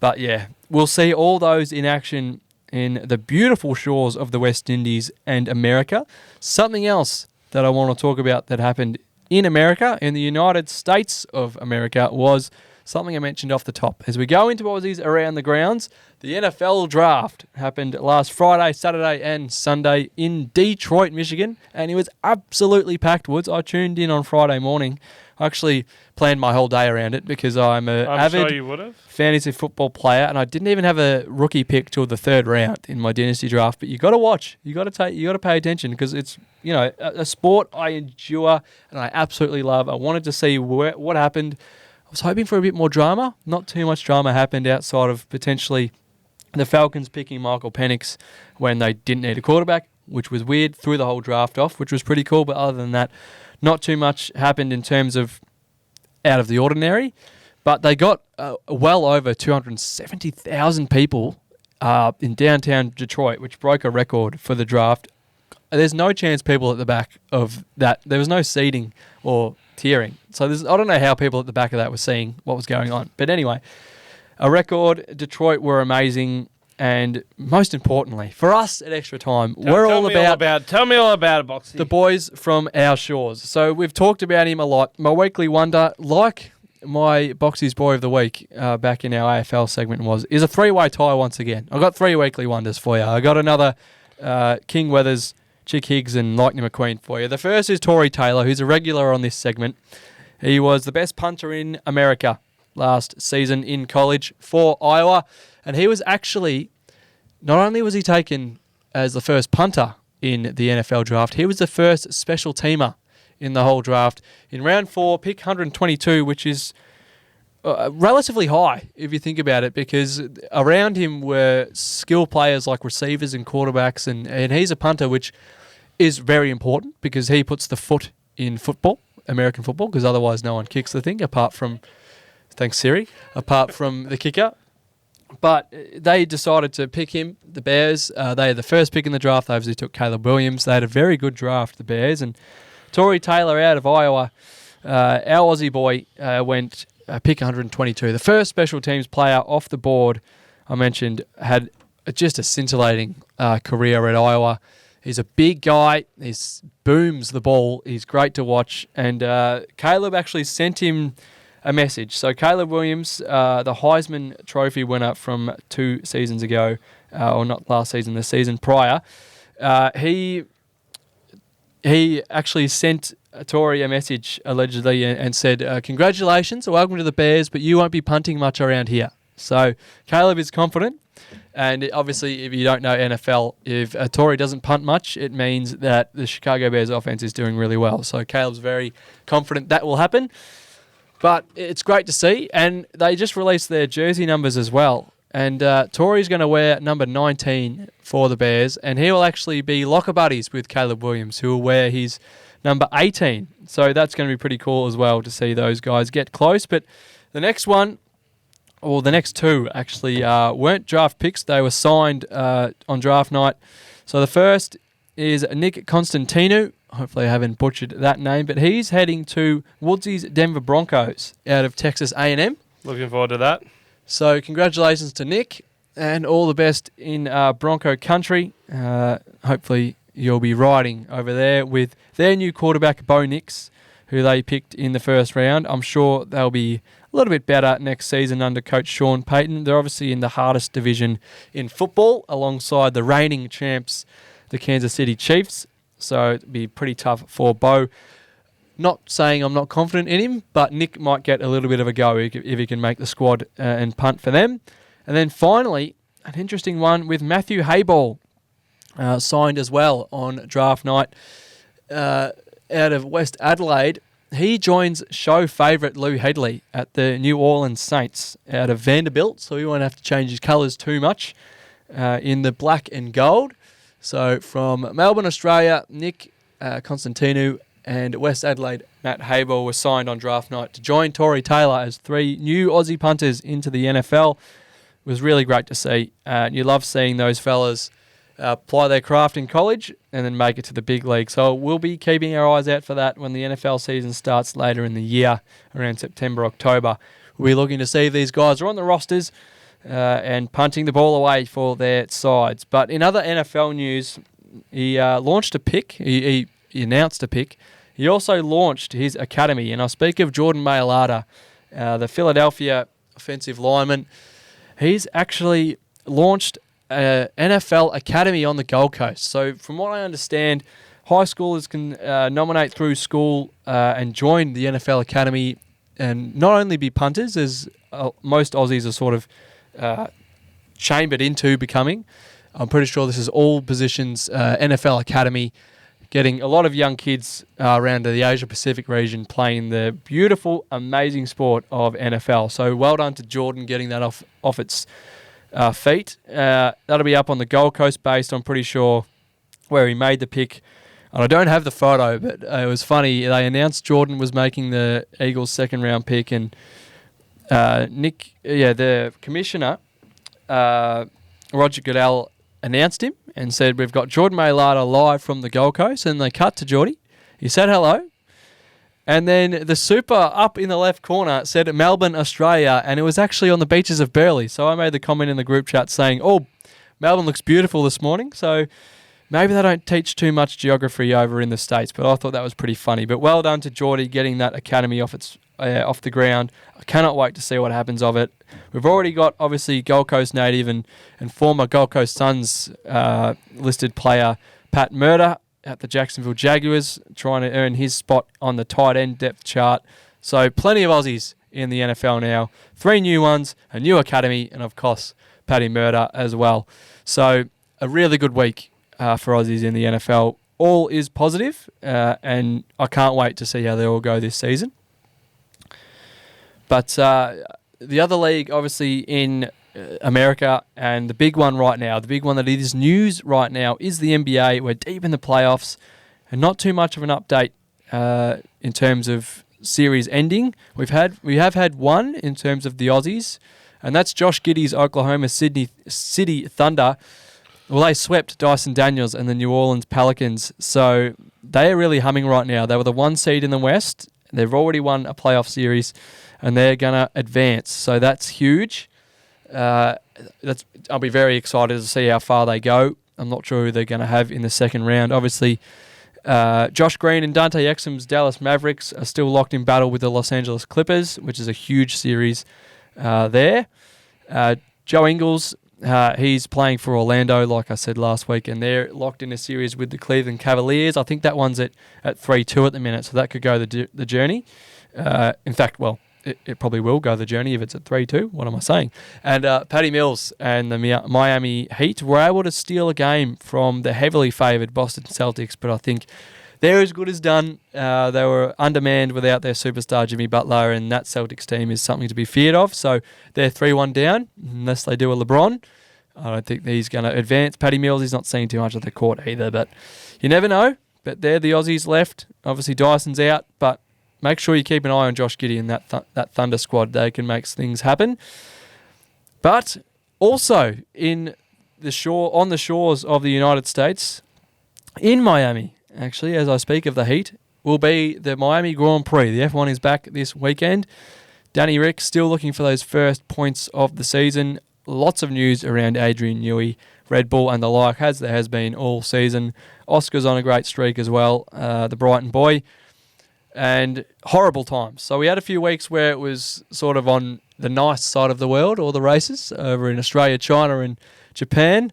But yeah, we'll see all those in action in the beautiful shores of the West Indies and America. Something else that I want to talk about that happened in America, in the United States of America, was something I mentioned off the top. As we go into Aussies around the grounds, the NFL draft happened last Friday, Saturday and Sunday in Detroit, Michigan, and it was absolutely packed, Woods. I tuned in on Friday morning. I actually planned my whole day around it because I'm an avid fantasy football player, and I didn't even have a rookie pick till the third round in my dynasty draft. But you got to watch, you got to pay attention because it's a sport I endure and I absolutely love. I wanted to see what happened. I was hoping for a bit more drama. Not too much drama happened outside of potentially the Falcons picking Michael Penix when they didn't need a quarterback, which was weird. Threw the whole draft off, which was pretty cool. But other than that, not too much happened in terms of out of the ordinary. But they got well over 270,000 people in downtown Detroit, which broke a record for the draft. There's no chance people at the back of that. There was no seating or tiering. So I don't know how people at the back of that were seeing what was going on. But anyway, a record. Detroit were amazing. And most importantly, for us at Extra Time, tell me all about it, Boxy. The boys from our shores. So we've talked about him a lot. My weekly wonder, like my Boxy's Boy of the Week back in our AFL segment is a three-way tie once again. I've got three weekly wonders for you. I got another King Weathers, Chick Higgs and Lightning McQueen for you. The first is Tory Taylor, who's a regular on this segment. He was the best punter in America last season in college for Iowa. And he was actually, not only was he taken as the first punter in the NFL draft, he was the first special teamer in the whole draft. In round 4, pick 122, which is relatively high if you think about it, because around him were skill players like receivers and quarterbacks, and he's a punter, which is very important because he puts the foot in football, American football, because otherwise no one kicks the thing apart from, thanks Siri, apart from the kicker. But they decided to pick him, the Bears. They had the first pick in the draft. They obviously took Caleb Williams. They had a very good draft, the Bears. And Tory Taylor out of Iowa, our Aussie boy, went pick 122. The first special teams player off the board, I mentioned, had just a scintillating career at Iowa. He's a big guy. He booms the ball. He's great to watch. And Caleb actually sent him a message. So Caleb Williams, the Heisman Trophy winner from 2 seasons ago, or not last season, the season prior, he actually sent Tory a message allegedly and said, congratulations, welcome to the Bears, but you won't be punting much around here. So Caleb is confident. And obviously, if you don't know NFL, if Tory doesn't punt much, it means that the Chicago Bears offense is doing really well. So Caleb's very confident that will happen. But it's great to see. And they just released their jersey numbers as well. And Tory's going to wear number 19 for the Bears. And he will actually be locker buddies with Caleb Williams, who will wear his number 18. So that's going to be pretty cool as well to see those guys get close. But the next one, or the next two actually, weren't draft picks. They were signed on draft night. So the first is Nick Constantino. Hopefully I haven't butchered that name, but he's heading to Woodsy's Denver Broncos out of Texas A&M. Looking forward to that. So congratulations to Nick, and all the best in Bronco country. Hopefully you'll be riding over there with their new quarterback, Bo Nix, who they picked in the first round. I'm sure they'll be a little bit better next season under coach Sean Payton. They're obviously in the hardest division in football alongside the reigning champs, the Kansas City Chiefs. So it'd be pretty tough for Bo. Not saying I'm not confident in him, but Nick might get a little bit of a go if he can make the squad and punt for them. And then finally, an interesting one with Matthew Hayball, signed as well on draft night out of West Adelaide. He joins show favourite Lou Headley at the New Orleans Saints out of Vanderbilt, so he won't have to change his colours too much in the black and gold. So from Melbourne, Australia, Nick Constantino and West Adelaide, Matt Hayball were signed on draft night to join Tory Taylor as 3 new Aussie punters into the NFL. It was really great to see. You love seeing those fellas apply their craft in college and then make it to the big league. So we'll be keeping our eyes out for that when the NFL season starts later in the year, around September, October. We'll be looking to see if these guys are on the rosters and punting the ball away for their sides. But in other NFL news, he launched a pick. He announced a pick. He also launched his academy, and I speak of Jordan Mailata, the Philadelphia offensive lineman. He's actually launched an NFL academy on the Gold Coast. So from what I understand, high schoolers can nominate through school and join the NFL academy and not only be punters, as most Aussies are sort of chambered into becoming. I'm pretty sure this is all positions NFL academy, getting a lot of young kids around the Asia-Pacific region playing the beautiful, amazing sport of NFL. So well done to Jordan getting that off its feet. That'll be up on the Gold Coast based, I'm pretty sure, where he made the pick. And I don't have the photo, but it was funny. They announced Jordan was making the Eagles' second-round pick, and the commissioner, Roger Goodell, announced him and said, we've got Jordan Mailata live from the Gold Coast, and they cut to Geordie. He said hello. And then the super up in the left corner said Melbourne, Australia, and it was actually on the beaches of Burleigh. So I made the comment in the group chat saying, Melbourne looks beautiful this morning. So maybe they don't teach too much geography over in the States, but I thought that was pretty funny. But well done to Geordie getting that academy off the ground. I cannot wait to see what happens of it. We've already got, obviously, Gold Coast native and former Gold Coast Suns listed player Pat Murder at the Jacksonville Jaguars, trying to earn his spot on the tight end depth chart. So plenty of Aussies in the NFL now. 3 new ones, a new academy, and of course, Paddy Murder as well. So a really good week for Aussies in the NFL. All is positive, and I can't wait to see how they all go this season. But the other league, obviously, in America, and the big one right now, the big one that is news right now, is the NBA. We're deep in the playoffs, and not too much of an update in terms of series ending. We have had one in terms of the Aussies, and that's Josh Giddey's Oklahoma City Thunder. Well, they swept Dyson Daniels and the New Orleans Pelicans, so they are really humming right now. They were the 1 seed in the West. They've already won a playoff series, and they're going to advance. So that's huge. I'll be very excited to see how far they go. I'm not sure who they're going to have in the second round. Obviously, Josh Green and Dante Exum's Dallas Mavericks are still locked in battle with the Los Angeles Clippers, which is a huge series there. Joe Ingles, he's playing for Orlando, like I said last week, and they're locked in a series with the Cleveland Cavaliers. I think that one's at 3-2 at the minute, so that could go the journey. In fact, well, it probably will go the journey if it's at 3-2. What am I saying? And Patty Mills and the Miami Heat were able to steal a game from the heavily favoured Boston Celtics, but I think they're as good as done. They were undermanned without their superstar Jimmy Butler, and that Celtics team is something to be feared of. So they're 3-1 down, unless they do a LeBron. I don't think he's going to advance. Patty Mills, he's not seeing too much of the court either, but you never know. But they're the Aussies left. Obviously Dyson's out, but make sure you keep an eye on Josh Giddey and that Thunder squad. They can make things happen. But also on the shores of the United States, in Miami, actually, as I speak of the Heat, will be the Miami Grand Prix. The F1 is back this weekend. Danny Rick still looking for those first points of the season. Lots of news around Adrian Newey, Red Bull and the like, as there has been all season. Oscar's on a great streak as well, the Brighton boy. And horrible times. So we had a few weeks where it was sort of on the nice side of the world, all the races, over in Australia, China and Japan.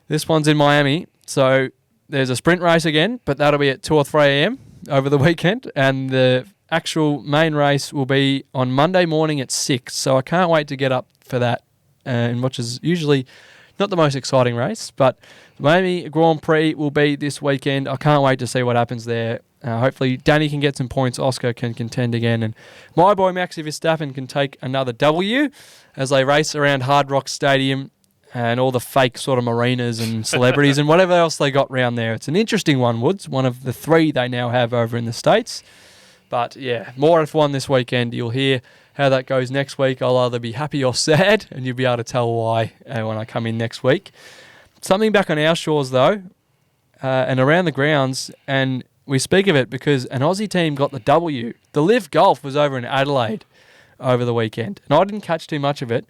This one's in Miami. So there's a sprint race again, but that'll be at 2 or 3 a.m. over the weekend. And the actual main race will be on Monday morning at 6. So I can't wait to get up for that, and which is usually not the most exciting race. But the Miami Grand Prix will be this weekend. I can't wait to see what happens there. Hopefully Danny can get some points, Oscar can contend again, and my boy Maxi Verstappen can take another W as they race around Hard Rock Stadium and all the fake sort of marinas and celebrities and whatever else they got round there. It's an interesting one, Woods, one of the 3 they now have over in the States. But yeah, more F1 this weekend. You'll hear how that goes next week. I'll either be happy or sad, and you'll be able to tell why when I come in next week. Something back on our shores, though, and around the grounds, and we speak of it because an Aussie team got the W. The Live Golf was over in Adelaide over the weekend, and I didn't catch too much of it.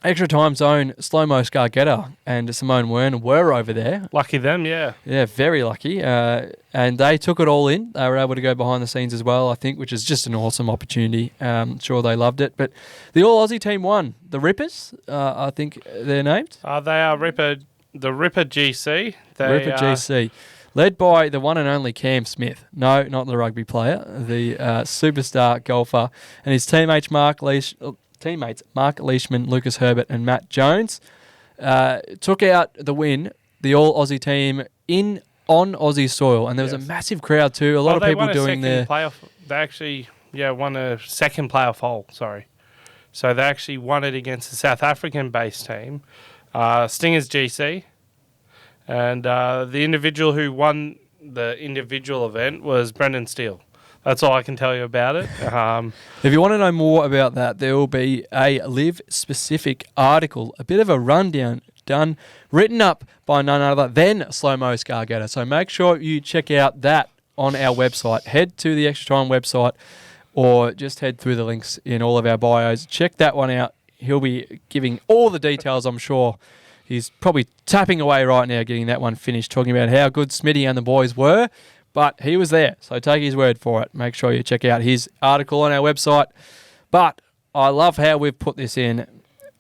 Extra Time Zone, Slow-Mo Scargetta and Simone Werner were over there. Lucky them, yeah. Yeah, very lucky. And they took it all in. They were able to go behind the scenes as well, I think, which is just an awesome opportunity. Sure they loved it. But the All-Aussie team won. The Rippers, I think they're named. They are the Ripper GC. Ripper GC. Led by the one and only Cam Smith. No, not the rugby player. The superstar golfer. And his teammates Mark Leishman, Lucas Herbert and Matt Jones took out the win, the All-Aussie team on Aussie soil. And there was a massive crowd too. A lot of people doing their... They actually won a second playoff hole, sorry. So they actually won it against the South African-based team, Stingers GC. And the individual who won the individual event was Brendan Steele. That's all I can tell you about it. If you want to know more about that, there will be a Live-specific article, a bit of a rundown written up by none other than Slow-Mo Scargetta. So make sure you check out that on our website. Head to the Extra Time website or just head through the links in all of our bios. Check that one out. He'll be giving all the details, I'm sure. He's probably tapping away right now getting that one finished, talking about how good Smitty and the boys were. But he was there, so take his word for it. Make sure you check out his article on our website. But I love how we've put this in.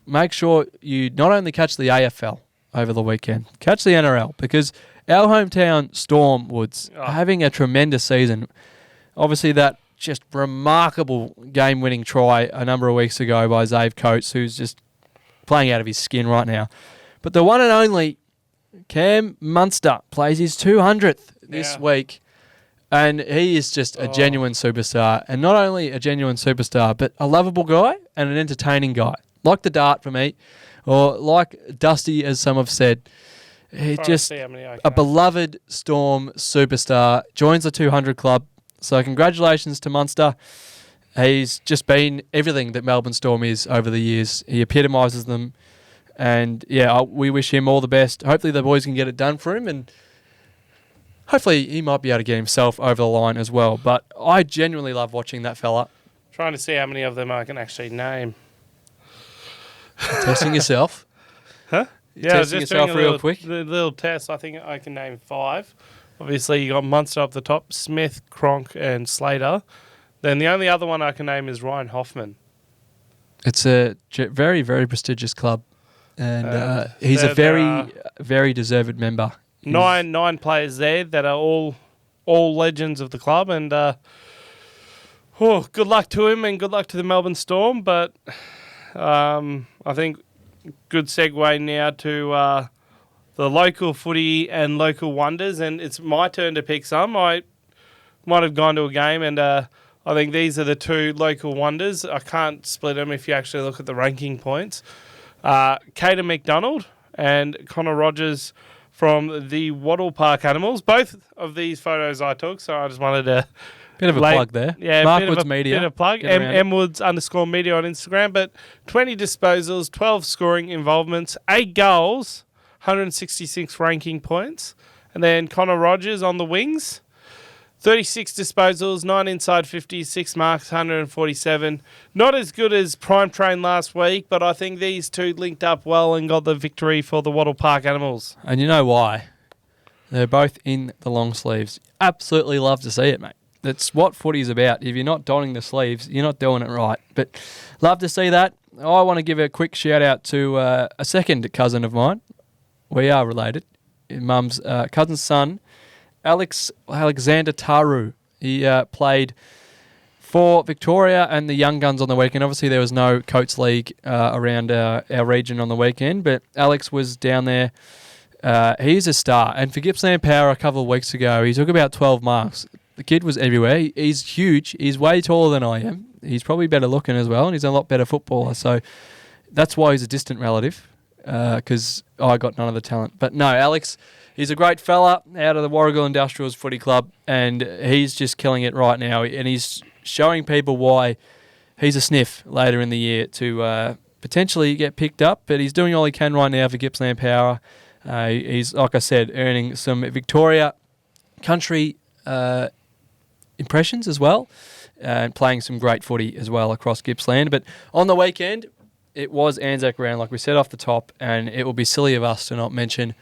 Make sure you not only catch the AFL over the weekend, catch the NRL, because our hometown Storm Woods are having a tremendous season. Obviously, that just remarkable game-winning try a number of weeks ago by Zave Coates, who's just playing out of his skin right now. But the one and only Cam Munster plays his 200th this week, and he is just a genuine superstar. And not only a genuine superstar, but a lovable guy and an entertaining guy. Like the Dart for me, or like Dusty, as some have said. He's just a beloved Storm superstar. Joins the 200 club. So congratulations to Munster. He's just been everything that Melbourne Storm is over the years. He epitomises them. And, we wish him all the best. Hopefully the boys can get it done for him, and hopefully he might be able to get himself over the line as well. But I genuinely love watching that fella. Trying to see how many of them I can actually name. Testing yourself. Huh? Yeah, I was testing just yourself doing a real little, quick. little test. I think I can name 5. Obviously, you got Munster up the top, Smith, Cronk, and Slater. Then the only other one I can name is Ryan Hoffman. It's a very, very prestigious club, and he's a there very, are very deserved member. nine players there that are all legends of the club, and good luck to him and good luck to the Melbourne Storm. But I think good segue now to the local footy and local wonders, and it's my turn to pick some. I might have gone to a game, and I think these are the 2 local wonders. I can't split them if you actually look at the ranking points. Caden McDonald and Connor Rogers from the Wattle Park Animals. Both of these photos I took, so I just wanted to... Bit of a plug there. Yeah, Mark bit Woods of a Media. bit of plug. Mwoods_media on Instagram. But 20 disposals, 12 scoring involvements, 8 goals, 166 ranking points. And then Connor Rogers on the wings, 36 disposals, 9 inside 50, 6 marks, 147. Not as good as Prime Train last week, but I think these 2 linked up well and got the victory for the Wattle Park Animals. And you know why? They're both in the long sleeves. Absolutely love to see it, mate. That's what footy's about. If you're not donning the sleeves, you're not doing it right. But love to see that. I want to give a quick shout out to a second cousin of mine. We are related. Mum's cousin's son, Alexander Taru. He played for Victoria and the Young Guns on the weekend. Obviously, there was no Coates League around our region on the weekend, but Alex was down there. He's a star. And for Gippsland Power a couple of weeks ago, he took about 12 marks. The kid was everywhere. He's huge. He's way taller than I am. He's probably better looking as well, and he's a lot better footballer. So that's why he's a distant relative, because I got none of the talent. But no, Alex, he's a great fella out of the Warragul Industrials Footy Club, and he's just killing it right now. And he's showing people why he's a sniff later in the year to potentially get picked up. But he's doing all he can right now for Gippsland Power. He's, like I said, earning some Victoria country impressions as well, and playing some great footy as well across Gippsland. But on the weekend, it was Anzac round, like we said off the top, and it would be silly of us to not mention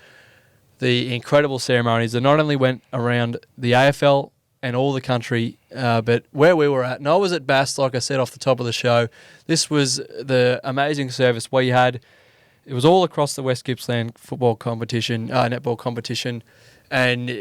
the incredible ceremonies that not only went around the AFL and all the country, but where we were at. And I was at Bass, like I said off the top of the show. This was the amazing service where you had, it was all across the West Gippsland football competition, netball competition. And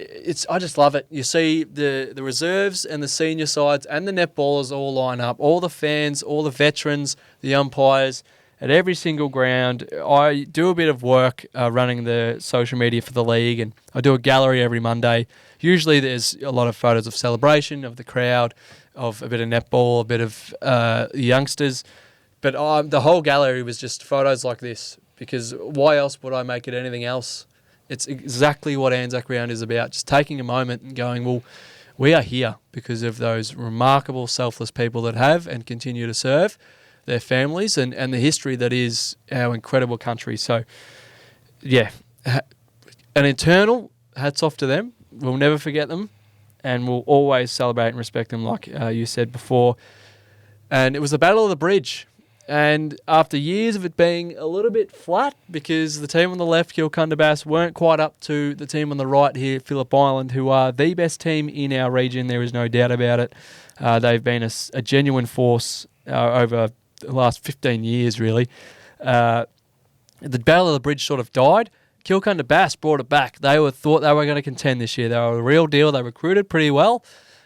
I just love it. You see the reserves and the senior sides and the netballers all line up, all the fans, all the veterans, the umpires at every single ground. I do a bit of work running the social media for the league, and I do a gallery every Monday. Usually there's a lot of photos of celebration, of the crowd, of a bit of netball, a bit of youngsters. But the whole gallery was just photos like this, because why else would I make it anything else? It's exactly what Anzac Round is about, just taking a moment and going, well, we are here because of those remarkable, selfless people that have and continue to serve their families and the history that is our incredible country. So, yeah, an eternal hats off to them. We'll never forget them, and we'll always celebrate and respect them, like you said before. And it was the Battle of the Bridge. And after years of it being a little bit flat, because the team on the left, Kilcunda Bass, weren't quite up to the team on the right here, Phillip Island, who are the best team in our region. There is no doubt about it. They've been a genuine force over the last 15 years, really. The Battle of the Bridge sort of died. Kilcunda Bass brought it back. They thought they were going to contend this year. They were a real deal. They recruited pretty well.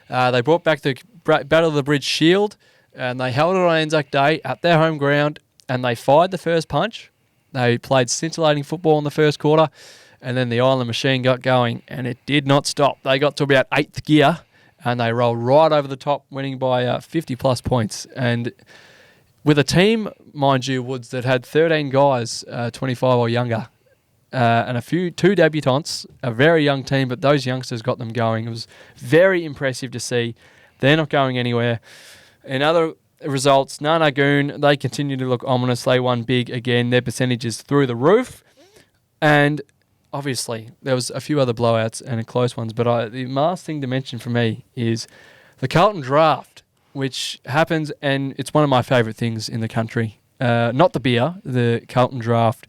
They brought back the Battle of the Bridge shield, and they held it on Anzac Day at their home ground, and they fired the first punch. They played scintillating football in the first quarter, and then the Island machine got going, and it did not stop. They got to about 8th gear, and they rolled right over the top, winning by 50-plus points. And with a team, mind you, Woods, that had 13 guys, 25 or younger, and two debutants, a very young team, but those youngsters got them going. It was very impressive to see. They're not going anywhere. In other results, Nanagoon, they continue to look ominous. They won big again. Their percentages through the roof. And obviously, there was a few other blowouts and close ones, but the last thing to mention for me is the Carlton Draft, which happens, and it's one of my favourite things in the country. Not the beer, the Carlton Draft.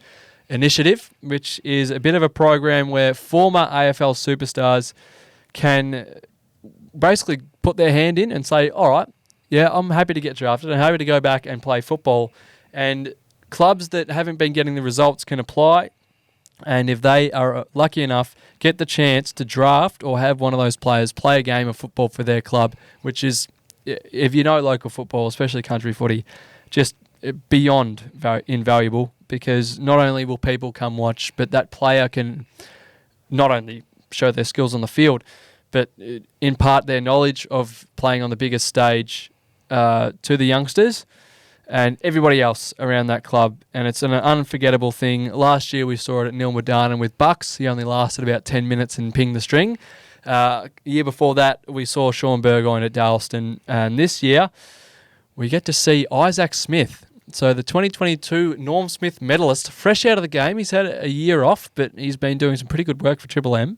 initiative, which is a bit of a program where former AFL superstars can basically put their hand in and say, all right, yeah, I'm happy to get drafted. I'm happy to go back and play football. And clubs that haven't been getting the results can apply. And if they are lucky enough, get the chance to draft or have one of those players play a game of football for their club, which is, if you know local football, especially country footy, just beyond invaluable, because not only will people come watch, but that player can not only show their skills on the field, but impart their knowledge of playing on the biggest stage to the youngsters and everybody else around that club. And it's an unforgettable thing. Last year we saw it at Nil Madana with Bucks. He only lasted about 10 minutes and pinged the string. A year before that, we saw Sean Burgoyne at Darlaston. And this year, we get to see Isaac Smith. So the 2022 Norm Smith medalist, fresh out of the game. He's had a year off, but he's been doing some pretty good work for Triple M.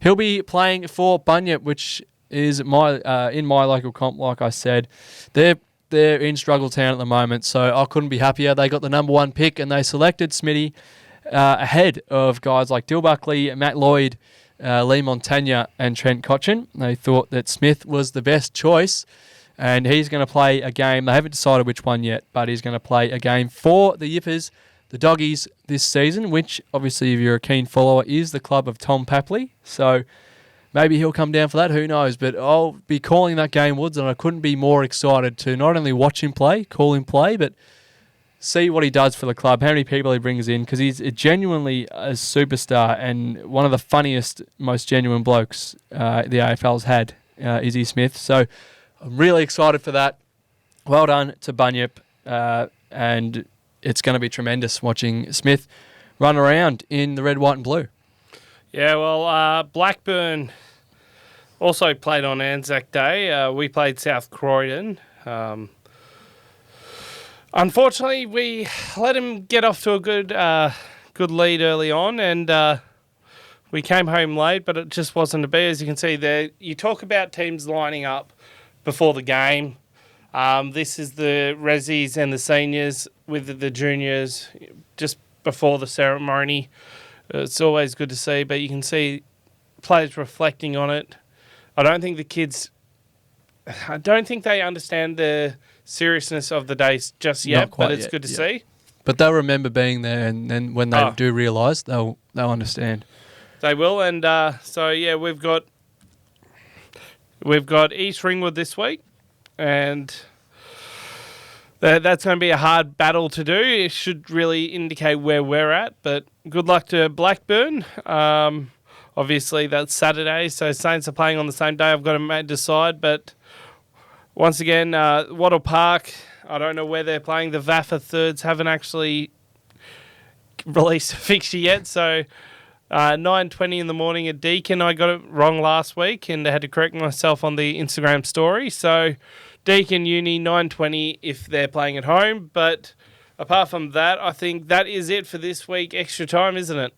He'll be playing for Bunyip, which is in my local comp, like I said. They're in struggle town at the moment, so I couldn't be happier. They got the number 1 pick, and they selected Smitty ahead of guys like Dill Buckley, Matt Lloyd, Lee Montagna, and Trent Cotchin. They thought that Smith was the best choice, and he's going to play a game. They haven't decided which one yet, but he's going to play a game for the Yippers, the Doggies, this season, which obviously, if you're a keen follower, is the club of Tom Papley. So maybe he'll come down for that, who knows. But I'll be calling that game, Woods, and I couldn't be more excited to not only watch him play, call him play, but see what he does for the club, how many people he brings in, because he's genuinely a superstar and one of the funniest, most genuine blokes the AFL's had, Izzy Smith. So I'm really excited for that. Well done to Bunyip, and it's going to be tremendous watching Smith run around in the red, white and blue. Yeah, well, Blackburn also played on Anzac Day. We played South Croydon. Unfortunately, we let him get off to a good lead early on, and we came home late, but it just wasn't to be. As you can see there, you talk about teams lining up before the game. This is the Rezzies and the seniors with the juniors just before the ceremony. It's always good to see, but you can see players reflecting on it. I don't think they understand the seriousness of the day just yet, but it's good to see. But they'll remember being there, and then when they do realise, they'll understand. They will, and so yeah, we've got East Ringwood this week, and that's going to be a hard battle to do. It should really indicate where we're at, but good luck to Blackburn. Obviously, that's Saturday, so Saints are playing on the same day. I've got to decide, but once again, Wattle Park, I don't know where they're playing. The VAFA thirds haven't actually released a fixture yet, so 9:20 in the morning at Deakin. I got it wrong last week, and I had to correct myself on the Instagram story, so Deakin Uni, 9:20 if they're playing at home. But apart from that, I think that is it for this week. Extra time, isn't it?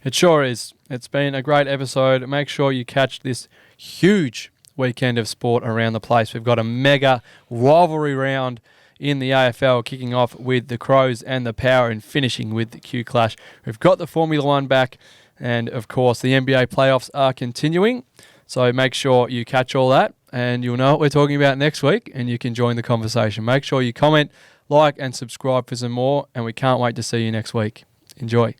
It sure is. It's been a great episode. Make sure you catch this huge weekend of sport around the place. We've got a mega rivalry round in the AFL, kicking off with the Crows and the Power and finishing with the Q Clash. We've got the Formula One back, and of course the NBA playoffs are continuing. So make sure you catch all that, and you'll know what we're talking about next week, and you can join the conversation. Make sure you comment, like, and subscribe for some more, and we can't wait to see you next week. Enjoy.